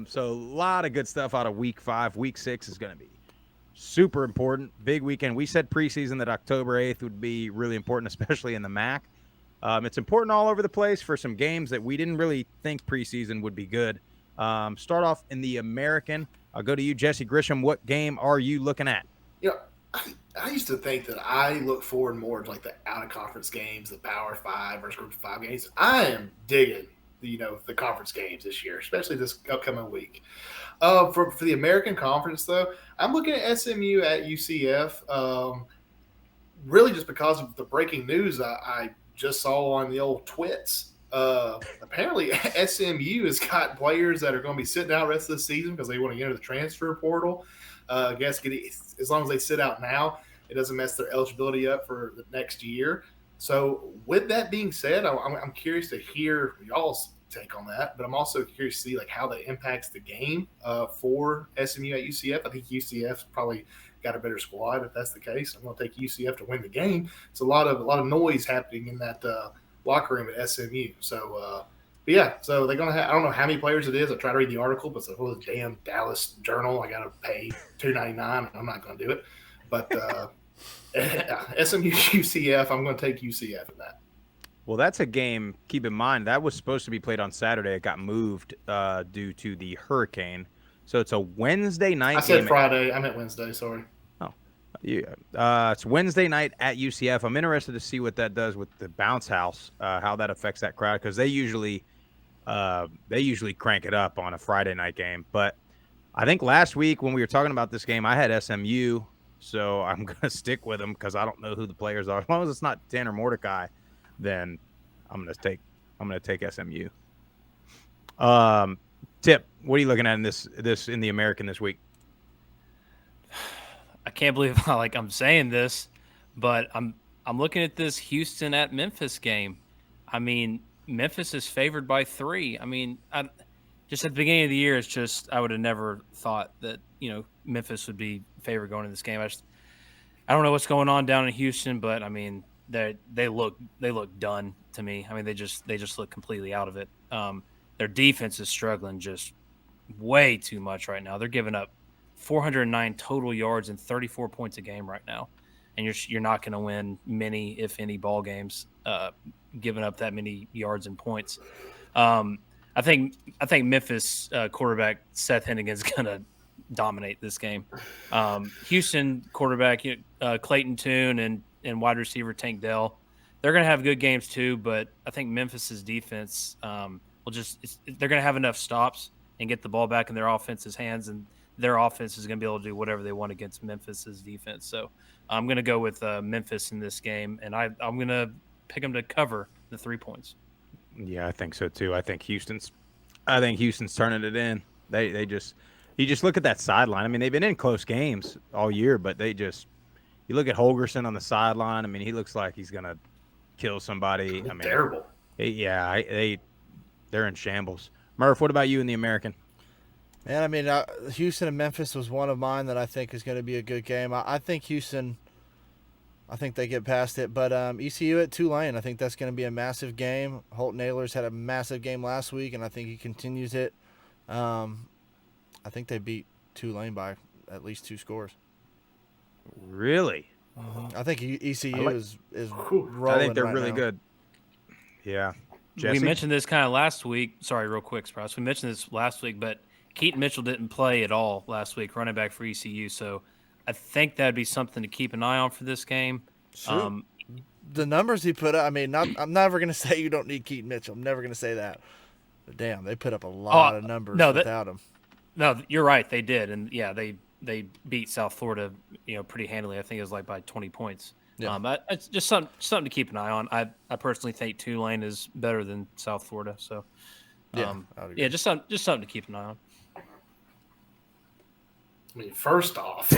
so a lot of good stuff out of week 5. Week 6 is going to be super important. Big weekend. We said preseason that October 8th would be really important, especially in the MAC. It's important all over the place for some games that we didn't really think preseason would be good. Start off in the American. I'll go to you, Jesse Grisham. What game are you looking at? I used to think that I look forward more to like the out-of-conference games, the Power 5 versus Group of 5 games. I am digging, the conference games this year, especially this upcoming week. For the American Conference, though, I'm looking at SMU at UCF, really just because of the breaking news I just saw on the old twits. Apparently, SMU has got players that are going to be sitting out the rest of the season because they want to enter the transfer portal. I guess as long as they sit out now, it doesn't mess their eligibility up for the next year. So with that being said, I'm curious to hear y'all's take on that, but I'm also curious to see how that impacts the game for SMU at UCF. I think UCF probably got a better squad. If that's the case, I'm going to take UCF to win the game. It's a lot of noise happening in that locker room at SMU. So, but yeah, so they're going to have, I don't know how many players it is. I try to read the article, but it's a whole damn Dallas Journal. I got to pay $2.99. I'm not going to do it. But SMU UCF, I'm going to take UCF in that. Well, that's a game. Keep in mind that was supposed to be played on Saturday. It got moved due to the hurricane. So it's a Wednesday night. I said Friday. I meant Wednesday. Sorry. Oh, yeah. It's Wednesday night at UCF. I'm interested to see what that does with the bounce house, how that affects that crowd, because they usually crank it up on a Friday night game. But I think last week when we were talking about this game, I had SMU, so I'm gonna stick with them because I don't know who the players are. As long as it's not Tanner Mordecai, then I'm gonna take SMU. Tip, what are you looking at in this in the American this week? I can't believe I'm saying this, but I'm looking at this Houston at Memphis game. I mean, Memphis is favored by 3. I mean, just at the beginning of the year, it's just I would have never thought that Memphis would be favored going into this game. I don't know what's going on down in Houston, but I mean they look done to me. I mean they just look completely out of it. Their defense is struggling just way too much right now. They're giving up 409 total yards and 34 points a game right now, and you're not going to win many, if any, ball games giving up that many yards and points. I think Memphis quarterback Seth Hennigan's going to dominate this game. Houston quarterback Clayton Tune and wide receiver Tank Dell, they're going to have good games too, but I think Memphis's defense they're going to have enough stops and get the ball back in their offense's hands, and their offense is going to be able to do whatever they want against Memphis's defense. So I'm going to go with Memphis in this game, and I'm going to pick them to cover the 3 points. Yeah, I think so too. I think Houston's turning it in. You just look at that sideline. I mean, they've been in close games all year, but you look at Holgerson on the sideline. I mean, he looks like he's gonna kill somebody. I mean, terrible. They're in shambles. Murph, what about you in the American? Man, I mean, Houston and Memphis was one of mine that I think is going to be a good game. I think Houston, I think they get past it. But ECU at Tulane, I think that's going to be a massive game. Holt Naylor's had a massive game last week, and I think he continues it. I think they beat Tulane by at least 2 scores. Really? I think ECU is rolling. I think they're right really now. good. Yeah. Jesse? We mentioned this kind of last week. Sorry, real quick, Sprouse. We mentioned this last week, but Keaton Mitchell didn't play at all last week, running back for ECU. So I think that'd be something to keep an eye on for this game. Sure. The numbers he put up, I mean, I'm never going to say you don't need Keaton Mitchell. I'm never going to say that. But damn, they put up a lot of numbers without him. No, you're right. They did. And, yeah, they beat South Florida, pretty handily. I think it was like by 20 points. Yeah. But it's just something to keep an eye on. I personally think Tulane is better than South Florida. So, just something to keep an eye on. I mean, first off,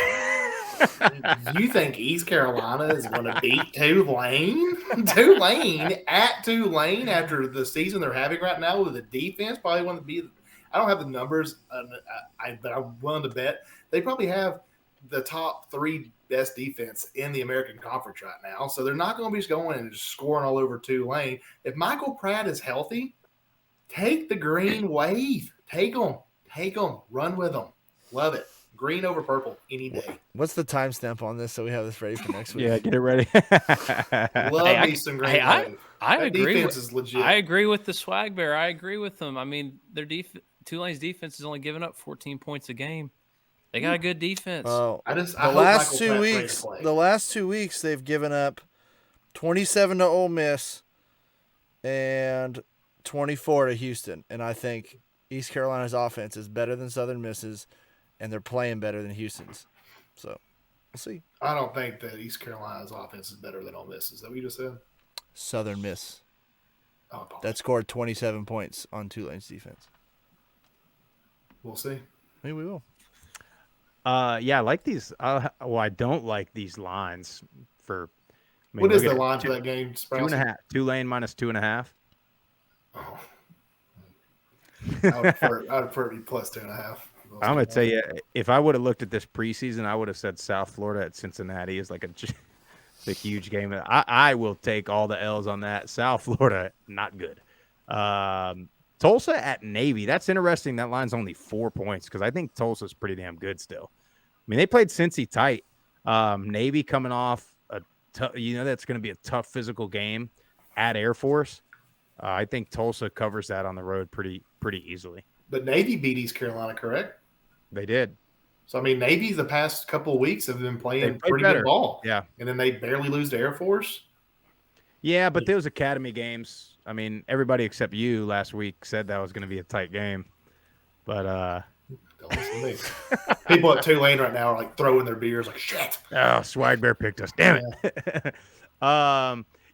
you think East Carolina is going to beat Tulane? Tulane at Tulane after the season they're having right now with the defense probably want to be. I don't have the numbers, but I'm willing to bet they probably have the top 3 best defense in the American Conference right now. So they're not going to be just going and just scoring all over Tulane. If Michael Pratt is healthy, take the green wave. Take them. Run with them. Love it. Green over purple any day. What's the timestamp on this so we have this ready for next week? Yeah, get it ready. Love me some green wave. I agree. Defense is legit. I agree with the swag bear. I agree with them. I mean, Tulane's defense is only giving up 14 points a game. They got a good defense. The last 2 weeks they've given up 27 to Ole Miss and 24 to Houston, and I think East Carolina's offense is better than Southern Miss's, and they're playing better than Houston's. So we'll see. I don't think that East Carolina's offense is better than Ole Miss. Is that what you just said? Southern Miss. Oh, that scored 27 points on Tulane's defense. We'll see. Maybe we will. Yeah, I like these. I don't like these lines for. What is the line for that game? 2.5. Tulane minus 2.5. Oh. I would prefer it to be plus 2.5. I'm gonna tell you, if I would have looked at this preseason, I would have said South Florida at Cincinnati is like a huge game. I will take all the L's on that. South Florida, not good. Tulsa at Navy. That's interesting. That line's only 4 points because I think Tulsa's pretty damn good still. I mean, they played Cincy tight. Navy coming off that's going to be a tough physical game at Air Force. I think Tulsa covers that on the road pretty easily. But Navy beat East Carolina, correct? They did. So, I mean, Navy the past couple of weeks have been playing pretty better. good ball. Yeah. And then they barely lose to Air Force. Yeah, but those academy games, I mean, everybody except you last week said that was going to be a tight game. But don't listen to me. People at Tulane right now are like throwing their beers like, shit. Oh, Swag Bear picked us. Damn it.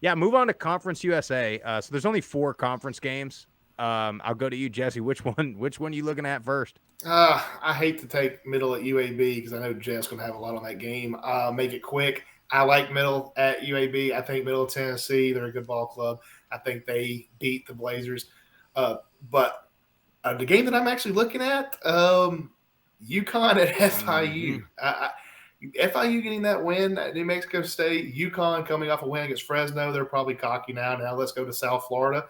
Yeah, move on to Conference USA. So there's only 4 conference games. I'll go to you, Jesse. Which one are you looking at first? I hate to take Middle at UAB because I know Jeff's going to have a lot on that game. Make it quick. I like Middle at UAB. I think Middle Tennessee, they're a good ball club. I think they beat the Blazers. But the game that I'm actually looking at, UConn at FIU. FIU getting that win at New Mexico State. UConn coming off a win against Fresno. They're probably cocky now. Now let's go to South Florida.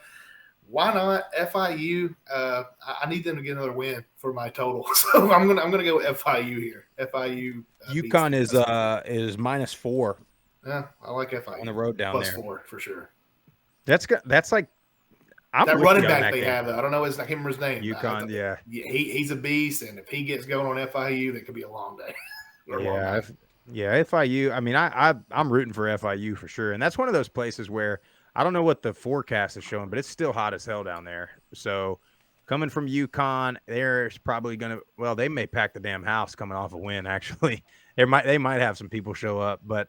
Why not FIU? I need them to get another win for my total, so I'm gonna go with FIU here. FIU. UConn is -4. Yeah, I like FIU on the road down there. +4 for sure. That's like that running back they have. I don't know I can't remember his name. UConn, yeah. He's a beast, and if he gets going on FIU, that could be a long day. FIU. I mean, I'm rooting for FIU for sure, and that's one of those places where I don't know what the forecast is showing, but it's still hot as hell down there. So coming from UConn, there's probably they may pack the damn house coming off a win. Actually, they might have some people show up, but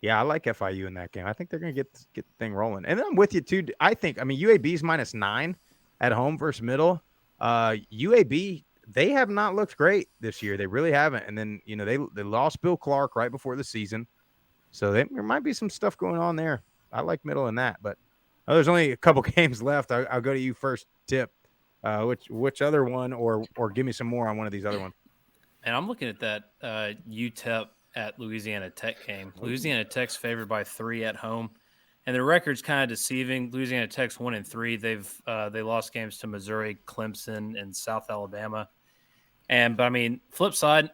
yeah, I like FIU in that game. I think they're gonna get the thing rolling, and I'm with you too. UAB's -9 at home versus Middle. UAB. They have not looked great this year. They really haven't. And then, they lost Bill Clark right before the season. So there might be some stuff going on there. I like Middle in that. But there's only a couple games left. I'll go to you first, Tip. Which other one or give me some more on one of these other ones. And I'm looking at that UTEP at Louisiana Tech game. Louisiana Tech's favored by 3 at home. And the record's kind of deceiving. Louisiana Tech's 1-3. They lost games to Missouri, Clemson, and South Alabama. But I mean, flip side,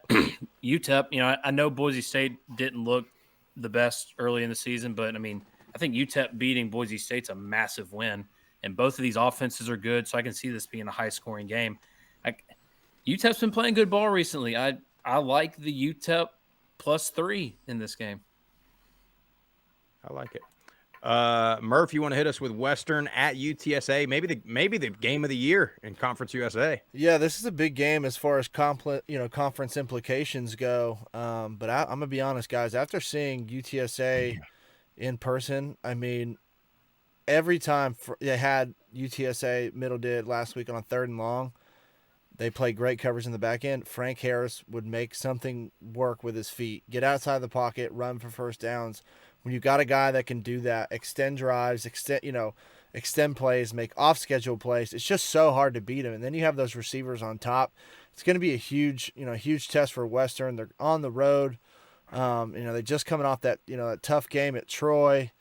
UTEP. I know Boise State didn't look the best early in the season, but I mean, I think UTEP beating Boise State's a massive win, and both of these offenses are good, so I can see this being a high-scoring game. UTEP's been playing good ball recently. I like the UTEP +3 in this game. I like it. Murph, you want to hit us with Western at UTSA? Maybe the game of the year in Conference USA. Yeah, this is a big game as far as conference implications go. But I'm gonna be honest, guys. After seeing UTSA in person, I mean, every time they had UTSA, Middle did last week on a 3rd and long. They played great coverage in the back end. Frank Harris would make something work with his feet, get outside the pocket, run for first downs. When you've got a guy that can do that, extend drives, extend plays, make off-schedule plays, it's just so hard to beat him. And then you have those receivers on top. It's going to be a huge test for Western. They're on the road. They're just coming off that tough game at Troy.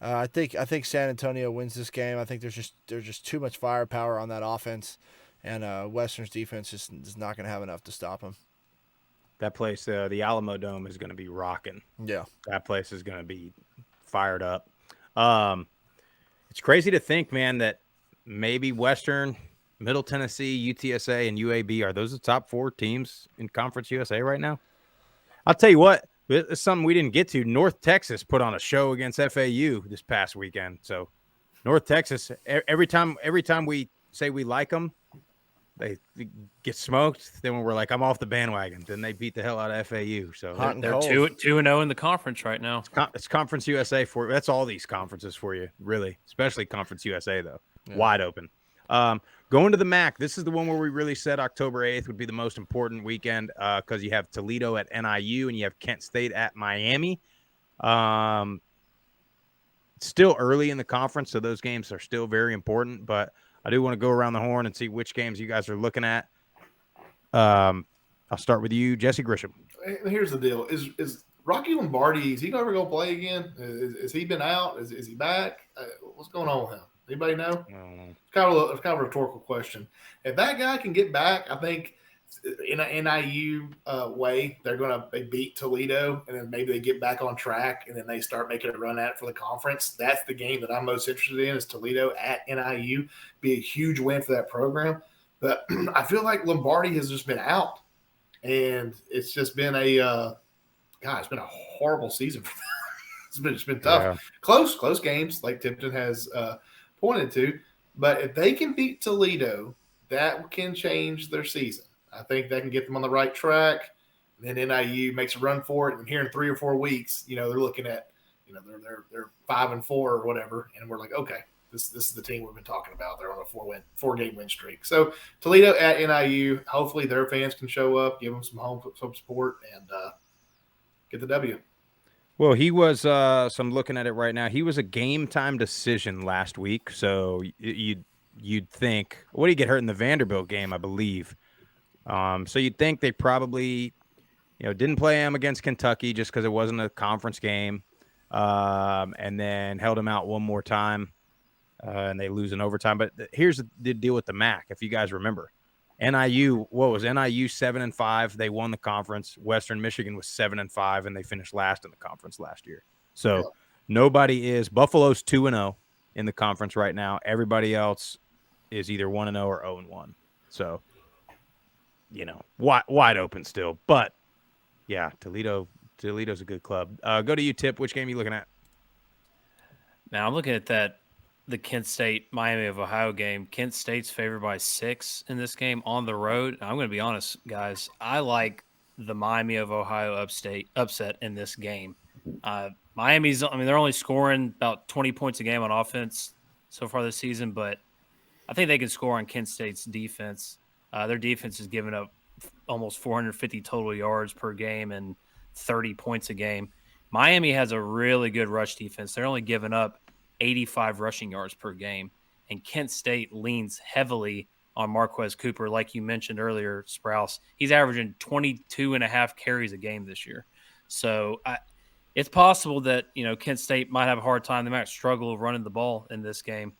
I think San Antonio wins this game. I think there's just too much firepower on that offense, and Western's defense is not going to have enough to stop them. That place, the Alamo Dome, is going to be rocking. Yeah. That place is going to be fired up. It's crazy to think, man, that maybe Western, Middle Tennessee, UTSA, and UAB, are those the top 4 teams in Conference USA right now? I'll tell you what, it's something we didn't get to. North Texas put on a show against FAU this past weekend. So North Texas, every time we say we like them, they get smoked. Then we're like, I'm off the bandwagon. Then they beat the hell out of FAU. So they're 2-0 in the conference right now. It's Conference USA for that's all these conferences for you, really, especially Conference USA though, wide open. Going to the MAC. This is the one where we really said October 8th would be the most important weekend because you have Toledo at NIU and you have Kent State at Miami. Still early in the conference, so those games are still very important, but I do want to go around the horn and see which games you guys are looking at. I'll start with you, Jesse Grisham. Here's the deal: is Rocky Lombardi? Is he ever going to play again? Is he been out? Is he back? What's going on with him? Anybody know? It's kind of a rhetorical question. If that guy can get back, I think in an NIU way, they beat Toledo, and then maybe they get back on track, and then they start making a run at it for the conference. That's the game that I'm most interested in, is Toledo at NIU. Be a huge win for that program. But I feel like Lombardi has just been out, and it's just been it's been a horrible season for them. It's been tough. Yeah. Close games, like Tipton has pointed to. But if they can beat Toledo, that can change their season. I think that can get them on the right track. And then NIU makes a run for it, and here in 3 or 4 weeks, they're looking at, they're 5-4 or whatever, and we're like, okay, this is the team we've been talking about. They're on a 4-game win streak. So Toledo at NIU, hopefully their fans can show up, give them some home support, and get the W. Well, he was. So I'm looking at it right now. He was a game time decision last week. So you'd think, what did he get hurt in the Vanderbilt game, I believe? So you'd think they probably, didn't play him against Kentucky just because it wasn't a conference game, and then held him out one more time, and they lose in overtime. But here's the deal with the MAC, if you guys remember. NIU 7-5? They won the conference. Western Michigan was 7-5, and they finished last in the conference last year. So nobody is. Buffalo's 2-0 in the conference right now. Everybody else is either 1-0 or 0-1. So, wide open still. But yeah, Toledo's a good club. Go to you, Tip. Which game are you looking at? Now I'm looking at the Kent State Miami of Ohio game. Kent State's favored by 6 in this game on the road. I'm going to be honest, guys. I like the Miami of Ohio upset in this game. Miami's, they're only scoring about 20 points a game on offense so far this season, but I think they can score on Kent State's defense. Their defense has given up almost 450 total yards per game and 30 points a game. Miami has a really good rush defense. They're only giving up 85 rushing yards per game. And Kent State leans heavily on Marquez Cooper. Like you mentioned earlier, Sprouse, he's averaging 22.5 carries a game this year. So it's possible that, Kent State might have a hard time. They might struggle running the ball in this game.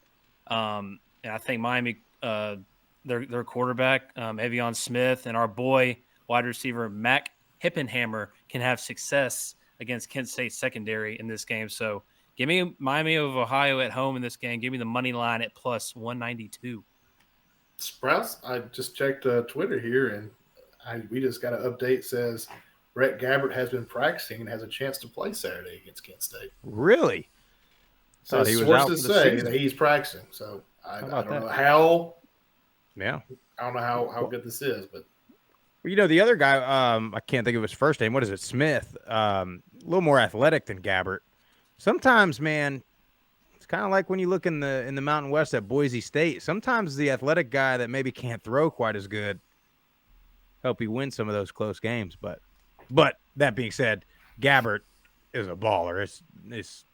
And I think Miami, their quarterback, Avion Smith, and our boy wide receiver, Mac Hippenhammer, can have success against Kent State secondary in this game. So give me Miami of Ohio at home in this game. Give me the money line at plus 192. Sprouse, I just checked Twitter here, and we just got an update. Says Brett Gabbert has been practicing and has a chance to play Saturday against Kent State. Really? So he was sources say that he's practicing. So I don't know how. Yeah, I don't know how good this is, but the other guy, I can't think of his first name. What is it? Smith. A little more athletic than Gabbert. Sometimes, man, it's kind of like when you look in the Mountain West at Boise State. Sometimes the athletic guy that maybe can't throw quite as good help you win some of those close games. But that being said, Gabbert is a baller. It's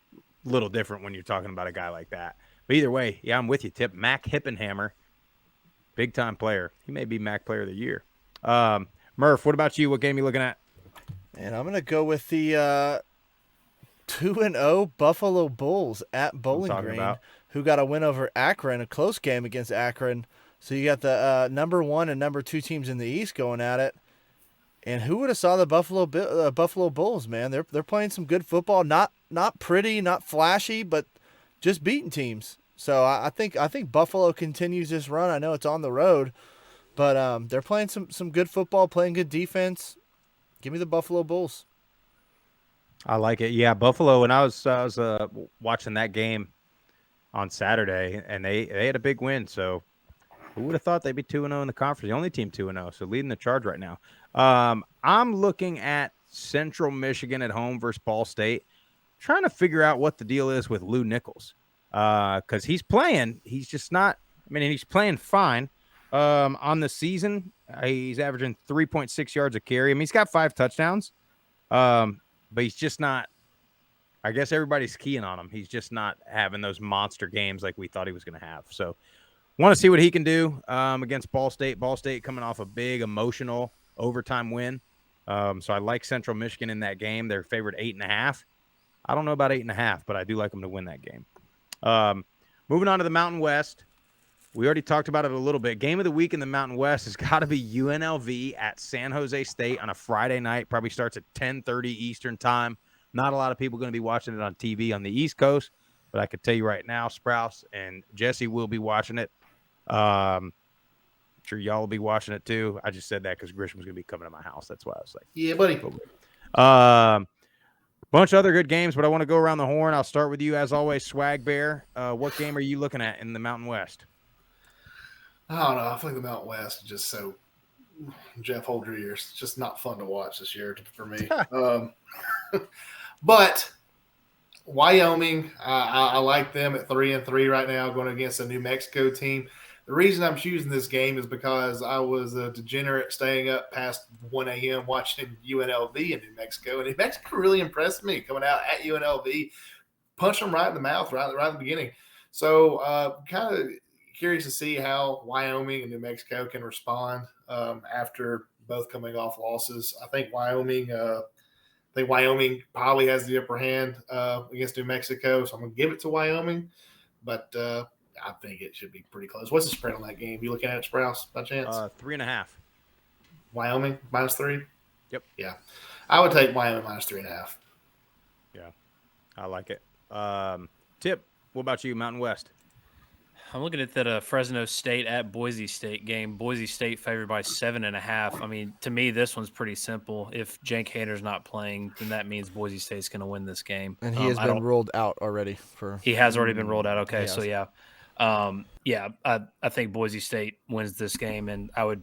a little different when you're talking about a guy like that. But either way, yeah, I'm with you, Tip. Mac Hippenhammer, big-time player. He may be MAC Player of the Year. Murph, what about you? What game are you looking at? And I'm going to go with the 2-0 Buffalo Bulls at Bowling Green, who got a win over Akron, a close game against Akron. So you got the number 1 and number 2 teams in the East going at it. And who would have saw the Buffalo Bulls, man? They're playing some good football, not pretty, not flashy, but just beating teams. So I think Buffalo continues this run. I know it's on the road, but they're playing some good football, playing good defense. Give me the Buffalo Bulls. I like it. Yeah, Buffalo. And I was watching that game on Saturday, and they had a big win. So who would have thought they'd be 2-0 in the conference? The only team 2-0, so leading the charge right now. I'm looking at Central Michigan at home versus Ball State, trying to figure out what the deal is with Lou Nichols, because he's playing. He's just not. He's playing fine. On the season, he's averaging 3.6 yards a carry. He's got 5 touchdowns. But he's just not. I guess everybody's keying on him. He's just not having those monster games like we thought he was going to have. So Want to see what he can do against Ball State. Ball State coming off a big emotional overtime win. So I like Central Michigan in that game. They're favored 8.5. I don't know about 8.5, but I do like them to win that game. Moving on to the Mountain West. We already talked about it a little bit. Game of the week in the Mountain West has got to be UNLV at San Jose State on a Friday night. Probably starts at 10:30 Eastern time. Not a lot of people going to be watching it on TV on the East Coast, but I could tell you right now, Sprouse and Jesse will be watching it. I'm sure y'all will be watching it too. I just said that because Grisham's going to be coming to my house. That's why I was like, yeah, buddy. Bunch of other good games, but I want to go around the horn. I'll start with you as always, Swag Bear. What game are you looking at in the Mountain West? I don't know. I feel like the Mountain West is just so Jeff, hold your ears. It's just not fun to watch this year for me. But Wyoming, I like them at 3-3 right now, going against a New Mexico team. The reason I'm choosing this game is because I was a degenerate staying up past 1 a.m. watching UNLV in New Mexico, and New Mexico really impressed me coming out at UNLV, punch them right in the mouth right at the beginning. So kind of curious to see how Wyoming and New Mexico can respond after both coming off losses. I think Wyoming probably has the upper hand against New Mexico, so I'm going to give it to Wyoming. But I think it should be pretty close. What's the spread on that game? You looking at it, Sprouse, by chance? 3.5. Wyoming -3. Yep. Yeah, I would take Wyoming -3.5. Yeah, I like it. Tip, what about you, Mountain West? I'm looking at that Fresno State at Boise State game. Boise State favored by 7.5. I mean, to me, this one's pretty simple. If Jake Hader's not playing, then that means Boise State's going to win this game. And he has been ruled out already. He has already been ruled out. Okay, so yeah. I think Boise State wins this game, and I would,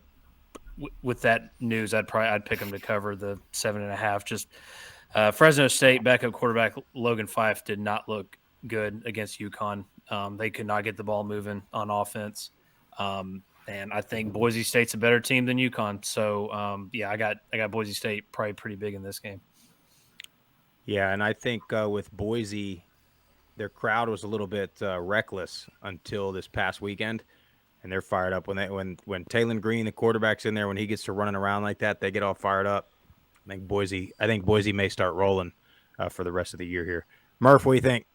with that news, I'd pick them to cover the 7.5. Just Fresno State backup quarterback Logan Fife did not look good against UConn. They could not get the ball moving on offense, and I think Boise State's a better team than UConn. So I got Boise State probably pretty big in this game. Yeah, and I think with Boise, their crowd was a little bit reckless until this past weekend, and they're fired up when Taylon Green, the quarterback's in there, when he gets to running around like that, they get all fired up. I think Boise may start rolling for the rest of the year here. Murph, what do you think?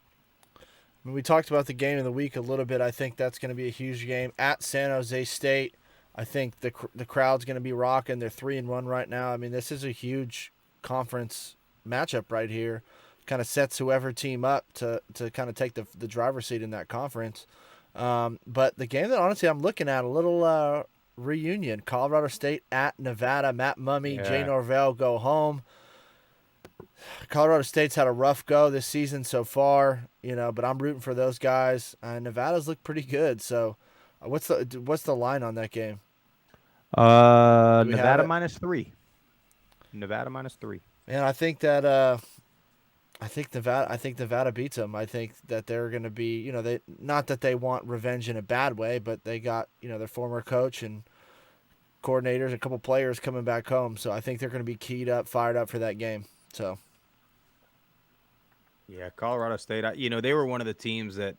I mean, we talked about the game of the week a little bit. I think that's going to be a huge game at San Jose State. I think the crowd's going to be rocking. They're 3-1 right now. I mean, this is a huge conference matchup right here. Kind of sets whoever team up to kind of take the driver's seat in that conference. But the game that honestly I'm looking at, a little reunion. Colorado State at Nevada. Matt Mummy, Jay Norvell go home. Colorado State's had a rough go this season so far, but I'm rooting for those guys. Nevada's looked pretty good. So, what's the line on that game? Nevada -3. Nevada -3. And I think that I think Nevada beats them. I think that they're going to be, they not that they want revenge in a bad way, but they got their former coach and coordinators, a couple players coming back home. So I think they're going to be keyed up, fired up for that game. So. Yeah, Colorado State, they were one of the teams that,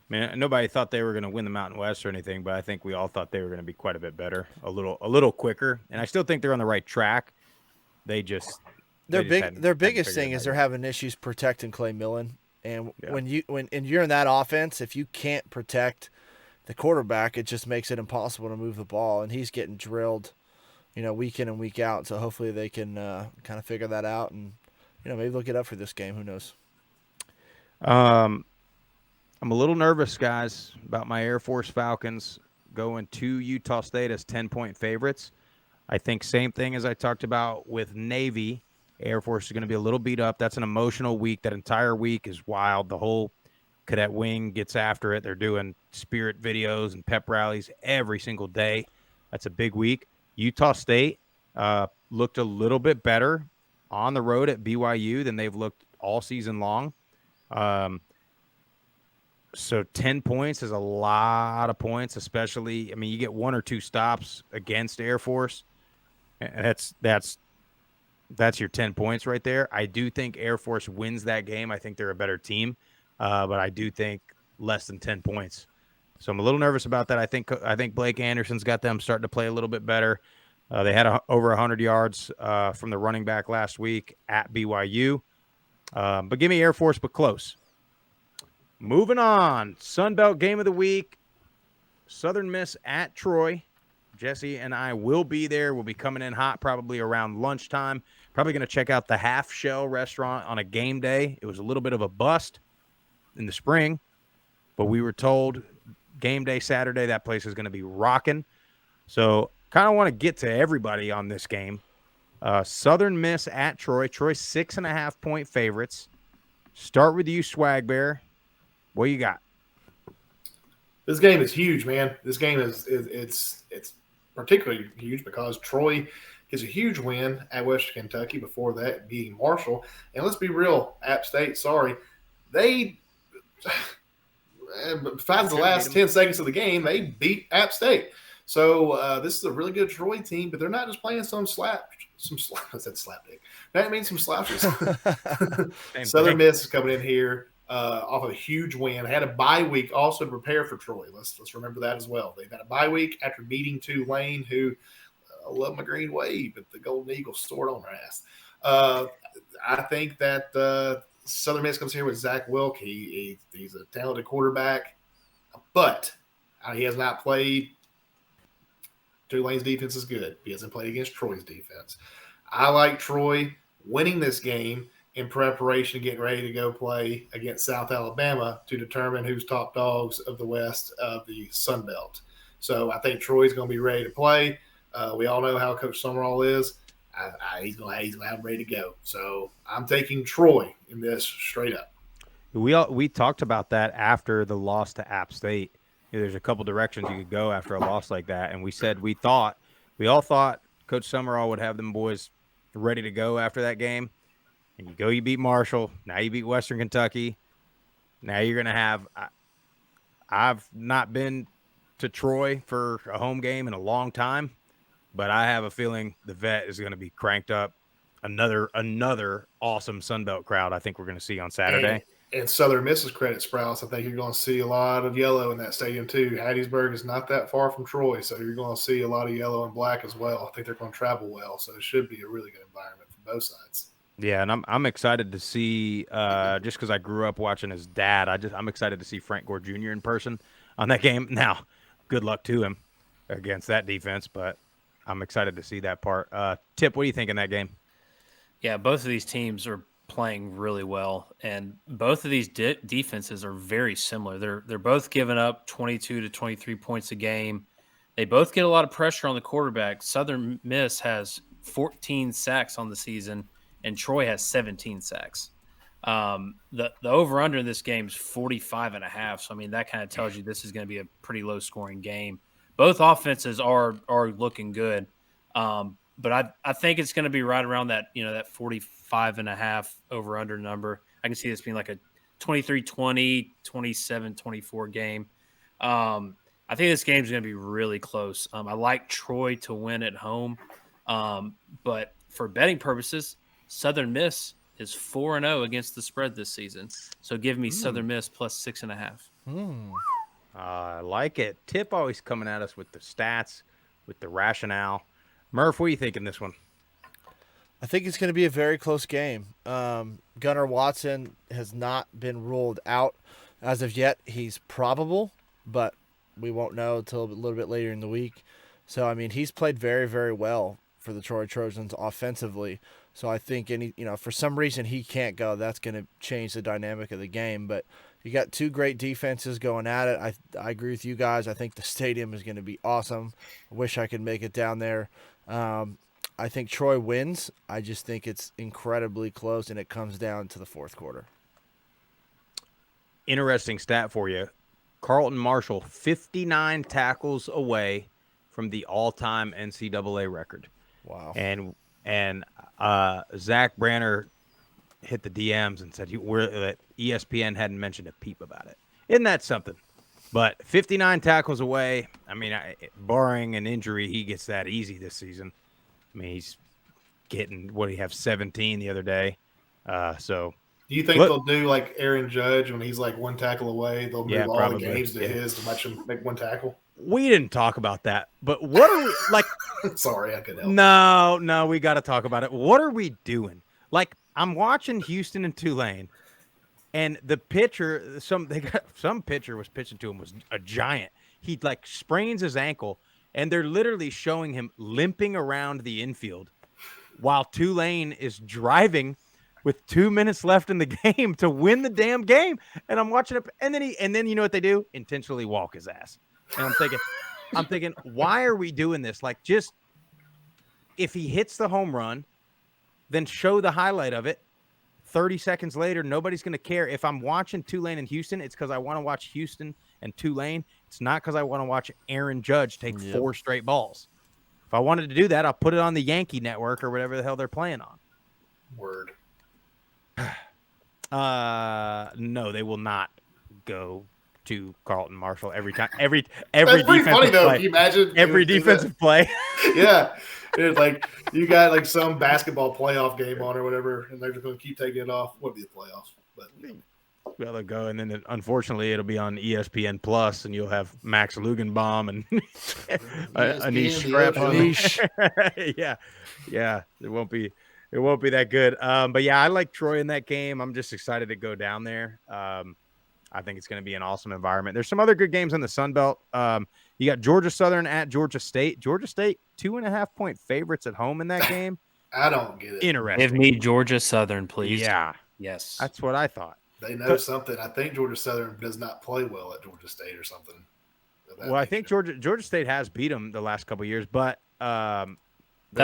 nobody thought they were going to win the Mountain West or anything, but I think we all thought they were going to be quite a bit better, a little quicker, and I still think they're on the right track. Their biggest thing is they're having issues protecting Clay Millen, and when you're in that offense, if you can't protect the quarterback, it just makes it impossible to move the ball, and he's getting drilled, week in and week out. So hopefully they can kind of figure that out, and maybe they'll get up for this game. Who knows? I'm a little nervous, guys, about my Air Force Falcons going to Utah State as 10-point favorites. I think same thing as I talked about with Navy. Air Force is going to be a little beat up. That's an emotional week. That entire week is wild. The whole cadet wing gets after it. They're doing spirit videos and pep rallies every single day. That's a big week. Utah State looked a little bit better on the road at BYU than they've looked all season long. So 10 points is a lot of points, especially, you get one or two stops against Air Force. And that's your 10 points right there. I do think Air Force wins that game. I think they're a better team, but I do think less than 10 points. So I'm a little nervous about that. I think Blake Anderson's got them starting to play a little bit better. They had over 100 yards from the running back last week at BYU. But give me Air Force, but close. Moving on. Sun Belt game of the week. Southern Miss at Troy. Jesse and I will be there. We'll be coming in hot probably around lunchtime. Probably going to check out the Half Shell restaurant on a game day. It was a little bit of a bust in the spring, but we were told game day Saturday that place is going to be rocking. So kind of want to get to everybody on this game. Southern Miss at Troy. Troy 6.5-point favorites. Start with you, Swag Bear. What you got? This game is huge, man. This game is it's particularly huge because Troy gets a huge win at Western Kentucky before that beating Marshall. And let's be real, App State, sorry, they besides the last 10 seconds of the game, they beat App State. So this is a really good Troy team, but they're not just playing some I said slapdick. That means some slouches. Southern Miss is coming in here off of a huge win. Had a bye week also to prepare for Troy. Let's remember that as well. They've had a bye week after beating Tulane, who I love my Green Wave, but the Golden Eagles stored on their ass. I think that Southern Miss comes here with Zach Wilk. He's a talented quarterback, but he has not played. Tulane's defense is good. He hasn't played against Troy's defense. I like Troy winning this game in preparation, getting ready to go play against South Alabama to determine who's top dogs of the West of the Sun Belt. So I think Troy's going to be ready to play. We all know how Coach Summerall is. He's going to have him ready to go. So I'm taking Troy in this straight up. We talked about that after the loss to App State. There's a couple directions you could go after a loss like that, and we said we all thought Coach Summerall would have them boys ready to go after that game. And you beat Marshall. Now you beat Western Kentucky. Now you're going to have I've not been to Troy for a home game in a long time, but I have a feeling the Vet is going to be cranked up. Another awesome Sun Belt crowd I think we're going to see on Saturday. And Southern Miss's credit, Sprouse, I think you're going to see a lot of yellow in that stadium too. Hattiesburg is not that far from Troy, so you're going to see a lot of yellow and black as well. I think they're going to travel well, so it should be a really good environment for both sides. Yeah, and I'm excited to see just because I grew up watching his dad. I'm excited to see Frank Gore Jr. in person on that game. Now, good luck to him against that defense, but I'm excited to see that part. Tip, what do you think in that game? Yeah, both of these teams are playing really well, and both of these defenses are very similar. They're both giving up 22 to 23 points a game. They both get a lot of pressure on the quarterback. Southern Miss has 14 sacks on the season, and Troy has 17 sacks. The over-under in this game is 45.5, so, I mean, that kind of tells you this is going to be a pretty low-scoring game. Both offenses are looking good, but I think it's going to be right around that, that 45.5 over-under number. I can see this being like a 23-20, 27-24 game. I think this game is going to be really close. I like Troy to win at home, but for betting purposes, Southern Miss is 4-0 against the spread this season. So give me Southern Miss plus 6.5. I like it. Tip always coming at us with the stats, with the rationale. Murph, what do you think in this one? I think it's going to be a very close game. Gunnar Watson has not been ruled out as of yet. He's probable, but we won't know until a little bit later in the week. So, I mean, he's played very, very well for the Troy Trojans offensively. So I think for some reason he can't go. That's going to change the dynamic of the game. But you got two great defenses going at it. I agree with you guys. I think the stadium is going to be awesome. I wish I could make it down there. I think Troy wins. I just think it's incredibly close, and it comes down to the fourth quarter. Interesting stat for you. Carlton Marshall, 59 tackles away from the all-time NCAA record. Wow. And Zach Branner hit the DMs and said that ESPN hadn't mentioned a peep about it. Isn't that something? But 59 tackles away, I mean, barring an injury, he gets that easy this season. I mean, he's getting, what do you have, 17 the other day. So Do you think they'll do like Aaron Judge when he's like one tackle away? They'll move all probably. the games to his to watch him make one tackle? We didn't talk about that, but what are we like? Sorry, I couldn't help. No, we got to talk about it. What are we doing? Like, I'm watching Houston and Tulane, and the pitcher, some pitcher was pitching to him was a giant. He like sprains his ankle, and they're literally showing him limping around the infield while Tulane is driving with 2 minutes left in the game to win the damn game. And I'm watching it, and then you know what they do? Intentionally walk his ass. And I'm thinking, why are we doing this? Like, just if he hits the home run, then show the highlight of it. 30 seconds later, nobody's going to care. If I'm watching Tulane and Houston, it's because I want to watch Houston and Tulane. It's not because I want to watch Aaron Judge take 4 straight balls. If I wanted to do that, I'll put it on the Yankee Network or whatever the hell they're playing on. Word. No, they will not go to Carlton Marshall every time. Every That's pretty funny though. play. If you imagine Every defensive play. Yeah, it's like you got like some basketball playoff game on or whatever, and they're just going to keep taking it off. Would be the playoffs, but well, they'll go, and then unfortunately it'll be on ESPN Plus, and you'll have Max Lugenbaum and Anish Scrap on. Yeah, it won't be that good. But yeah, I like Troy in that game. I'm just excited to go down there. I think it's going to be an awesome environment. There's some other good games in the Sun Belt. You got Georgia Southern at Georgia State. Georgia State 2.5-point favorites at home in that game. I don't get it. Interesting. Give me Georgia Southern, please. Yeah. Yes. That's what I thought. They know something. I think Georgia Southern does not play well at Georgia State or something. Well, I think Georgia State has beat them the last couple of years, but that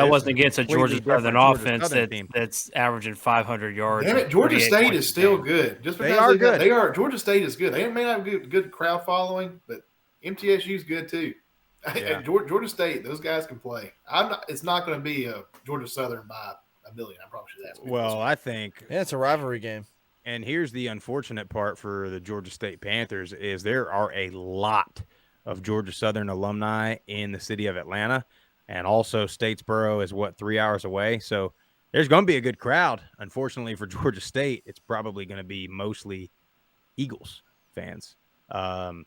wasn't against a Georgia Southern offense that's averaging 500 yards. Damn it, Georgia State is still good. Just because they are good. They are. Georgia State is good. They may not have good crowd following, but MTSU is good too. Yeah. Georgia State, those guys can play. It's not going to be a Georgia Southern by a million. I promise you that. Well, I think it's a rivalry game. And here's the unfortunate part for the Georgia State Panthers is there are a lot of Georgia Southern alumni in the city of Atlanta, and also Statesboro is 3 hours away. So there's going to be a good crowd. Unfortunately for Georgia State, it's probably going to be mostly Eagles fans. But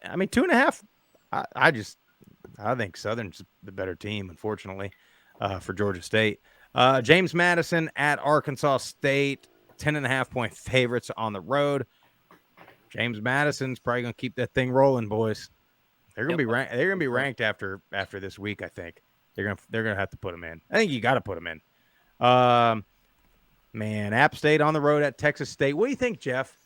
I mean, 2.5. I think Southern's the better team, unfortunately, for Georgia State. James Madison at Arkansas State, 10.5-point favorites on the road. James Madison's probably going to keep that thing rolling, boys. They're going to be ranked. They're going to be ranked after this week. I think they're going to have to put them in. I think you got to put them in. Man, App State on the road at Texas State. What do you think, Jeff?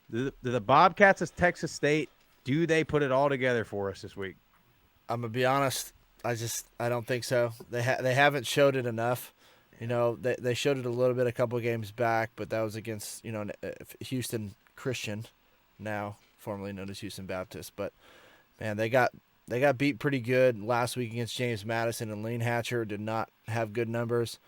Do the Bobcats at Texas State, do they put it all together for us this week? I'm gonna be honest. I don't think so. They haven't showed it enough. You know, they showed it a little bit a couple of games back, but that was against Houston Christian, now formerly known as Houston Baptist. But man, they got beat pretty good last week against James Madison, and Lane Hatcher did not have good numbers.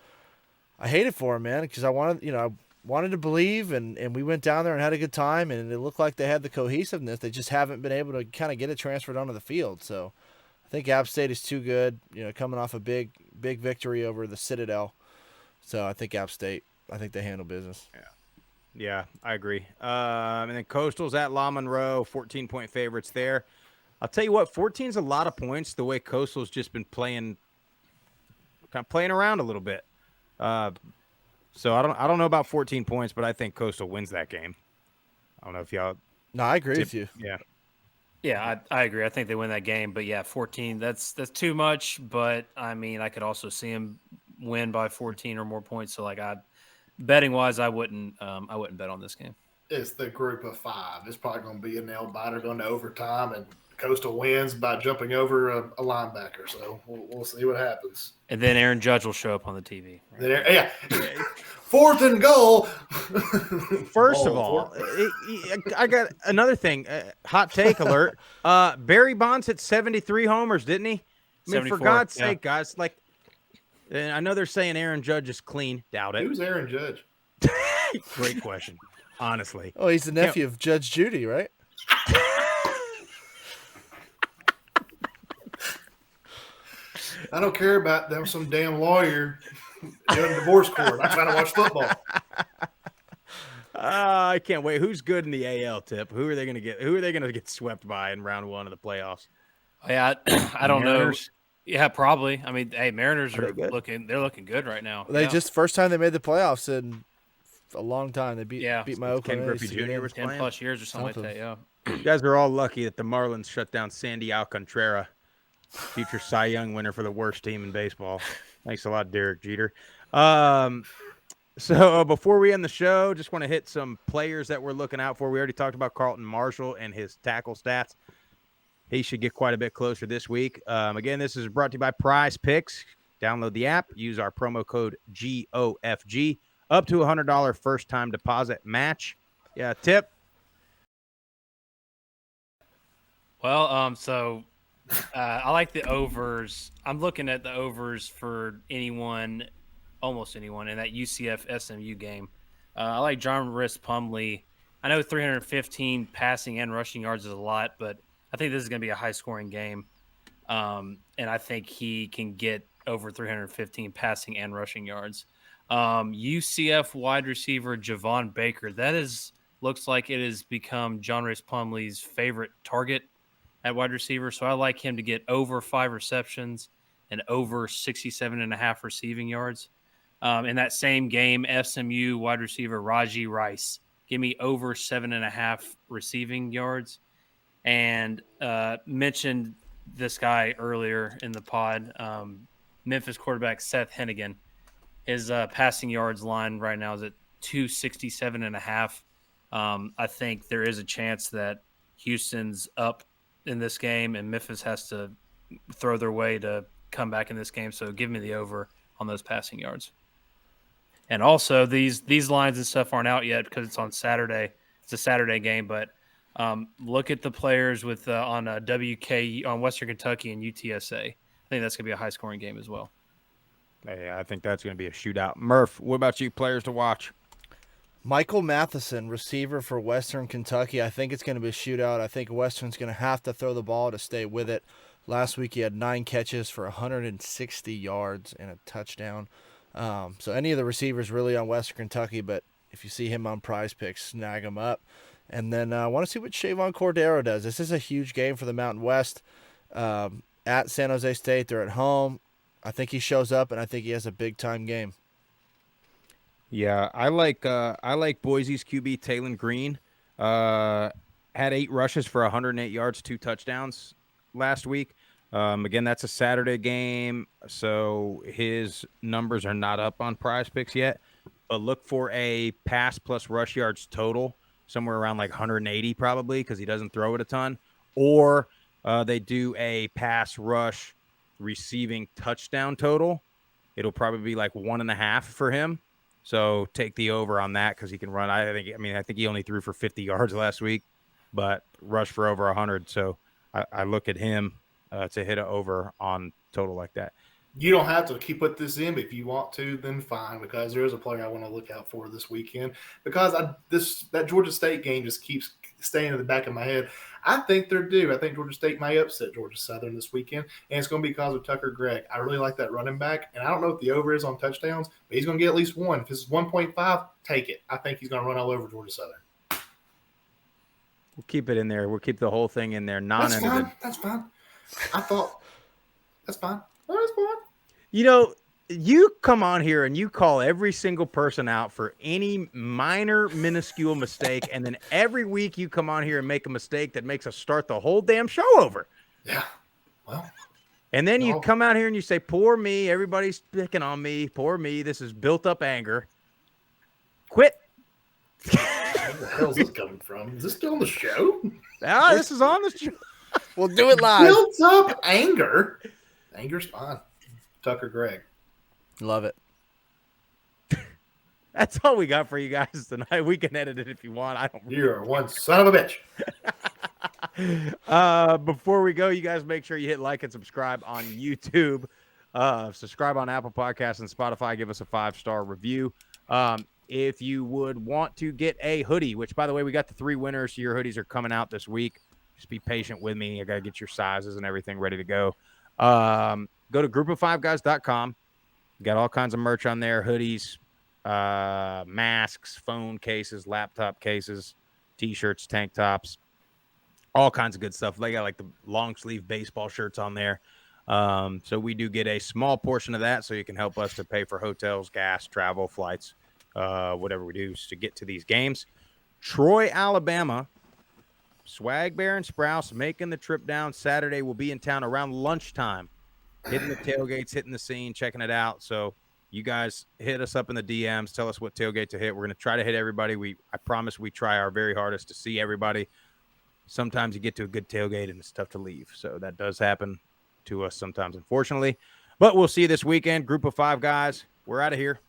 I hate it for him, man, because I wanted to believe, and we went down there and had a good time, and it looked like they had the cohesiveness. They just haven't been able to kind of get it transferred onto the field. So I think App State is too good, coming off a big victory over the Citadel. So I think App State, they handle business. Yeah, I agree. And then Coastal's at La Monroe, 14-point favorites there. I'll tell you what, 14's a lot of points the way Coastal's just been playing around a little bit. So I don't know about 14 points, but I think Coastal wins that game. I don't know if y'all. No, I agree with you. Yeah. Yeah, I agree. I think they win that game, but yeah, 14. That's too much. But I mean, I could also see them win by 14 or more points. So betting wise, I wouldn't bet on this game. It's the group of 5. It's probably going to be a nail biter going to overtime, and Coastal wins by jumping over a linebacker. So we'll see what happens. And then Aaron Judge will show up on the TV. Right? Yeah. 4th and goal. First of all, I got another thing. Hot take alert. Barry Bonds hit 73 homers, didn't he? I mean, for God's sake, guys. And I know they're saying Aaron Judge is clean. Doubt it. Who's Aaron Judge? Great question, honestly. Oh, he's the nephew of Judge Judy, right? I don't care about them, some damn lawyer doing divorce court. I'm trying to watch football. I can't wait. Who's good in the AL, Tip? Who are they going to get? Who are they going to get swept by in round 1 of the playoffs? Yeah, I don't Mariners? know. Yeah, probably. I mean, hey, Mariners Are they are good? looking good right now. They Yeah. just first time they made the playoffs in a long time. They beat Yeah. my Ken Oakland Griffey A's to get Jr. in. was 10 playing. plus years or something like that. Yeah. You guys are all lucky that the Marlins shut down Sandy Alcantara, future Cy Young winner for the worst team in baseball. Thanks a lot, Derek Jeter. So before we end the show, just want to hit some players that we're looking out for. We already talked about Carlton Marshall and his tackle stats. He should get quite a bit closer this week. Again, this is brought to you by Prize Picks. Download the app. Use our promo code GOFG. Up to $100 first-time deposit match. Yeah, Tip. Well, so I like the overs. I'm looking at the overs for anyone, almost anyone, in that UCF SMU game. I like John Rhys Plumlee. I know 315 passing and rushing yards is a lot, but I think this is going to be a high-scoring game. And I think he can get over 315 passing and rushing yards. UCF wide receiver Javon Baker. Looks like it has become John Rhys Plumlee's favorite target at wide receiver. So I like him to get over 5 receptions and over 67.5 receiving yards. In that same game, SMU wide receiver Raji Rice. Give me over 7.5 receiving yards. And mentioned this guy earlier in the pod, Memphis quarterback Seth Hennigan. His passing yards line right now is at 267.5. I think there is a chance that Houston's up in this game and Memphis has to throw their way to come back in this game. So give me the over on those passing yards. And also these lines and stuff aren't out yet because it's on Saturday. It's a Saturday game, but look at the players with on WK on Western Kentucky and UTSA. I think that's going to be a high scoring game as well. Hey, I think that's going to be a shootout. Murph, what about you, players to watch? Michael Matheson, receiver for Western Kentucky. I think it's going to be a shootout. I think Western's going to have to throw the ball to stay with it. Last week he had 9 catches for 160 yards and a touchdown. So any of the receivers really on Western Kentucky, but if you see him on Prize Picks, snag him up. And then I want to see what Shavon Cordero does. This is a huge game for the Mountain West. At San Jose State, they're at home. I think he shows up, and I think he has a big-time game. Yeah, I like Boise's QB Taylon Green. Had 8 rushes for 108 yards, 2 touchdowns last week. Again, that's a Saturday game, so his numbers are not up on Prize Picks yet. But look for a pass plus rush yards total, somewhere around like 180 probably, because he doesn't throw it a ton. Or they do a pass rush receiving touchdown total. It'll probably be like 1.5 for him. So take the over on that because he can run. I think he only threw for 50 yards last week, but rushed for over 100. So I look at him to hit an over on total like that. You don't have to put this in, but if you want to, then fine, because there is a player I want to look out for this weekend. Because that Georgia State game just keeps staying in the back of my head. I think they're due. I think Georgia State may upset Georgia Southern this weekend, and it's going to be because of Tucker Gregg. I really like that running back, and I don't know what the over is on touchdowns, but he's going to get at least 1. If it's 1.5, take it. I think he's going to run all over Georgia Southern. We'll keep it in there. We'll keep the whole thing in there. Non-edited. That's fine. I thought that's fine. That's fine. You know, you come on here and you call every single person out for any minor, minuscule mistake, and then every week you come on here and make a mistake that makes us start the whole damn show over. Yeah. Well. And then you come out here and you say, poor me, everybody's picking on me, poor me, this is built-up anger. Quit. Where the hell is this coming from? Is this still on the show? Ah, this is on the show. We'll do it live. Built-up anger. Anger's fine. Tucker Gregg. Love it. That's all we got for you guys tonight. We can edit it if you want. You're one son of a bitch. Before we go, you guys make sure you hit like and subscribe on YouTube. Subscribe on Apple Podcasts and Spotify. Give us a 5-star review. If you would want to get a hoodie, which, by the way, we got the 3 winners. Your hoodies are coming out this week. Just be patient with me. I got to get your sizes and everything ready to go. Go to group5guys.com. Got all kinds of merch on there, hoodies, masks, phone cases, laptop cases, T-shirts, tank tops, all kinds of good stuff. They got like the long sleeve baseball shirts on there. So we do get a small portion of that, so you can help us to pay for hotels, gas, travel, flights, whatever we do to get to these games. Troy, Alabama. Swag Bear and Sprouse making the trip down Saturday. We'll be in town around lunchtime, hitting the tailgates, hitting the scene, checking it out. So you guys hit us up in the DMs. Tell us what tailgate to hit. We're going to try to hit everybody. I promise we try our very hardest to see everybody. Sometimes you get to a good tailgate and it's tough to leave. So that does happen to us sometimes, unfortunately. But we'll see you this weekend. Group of 5 guys. We're out of here.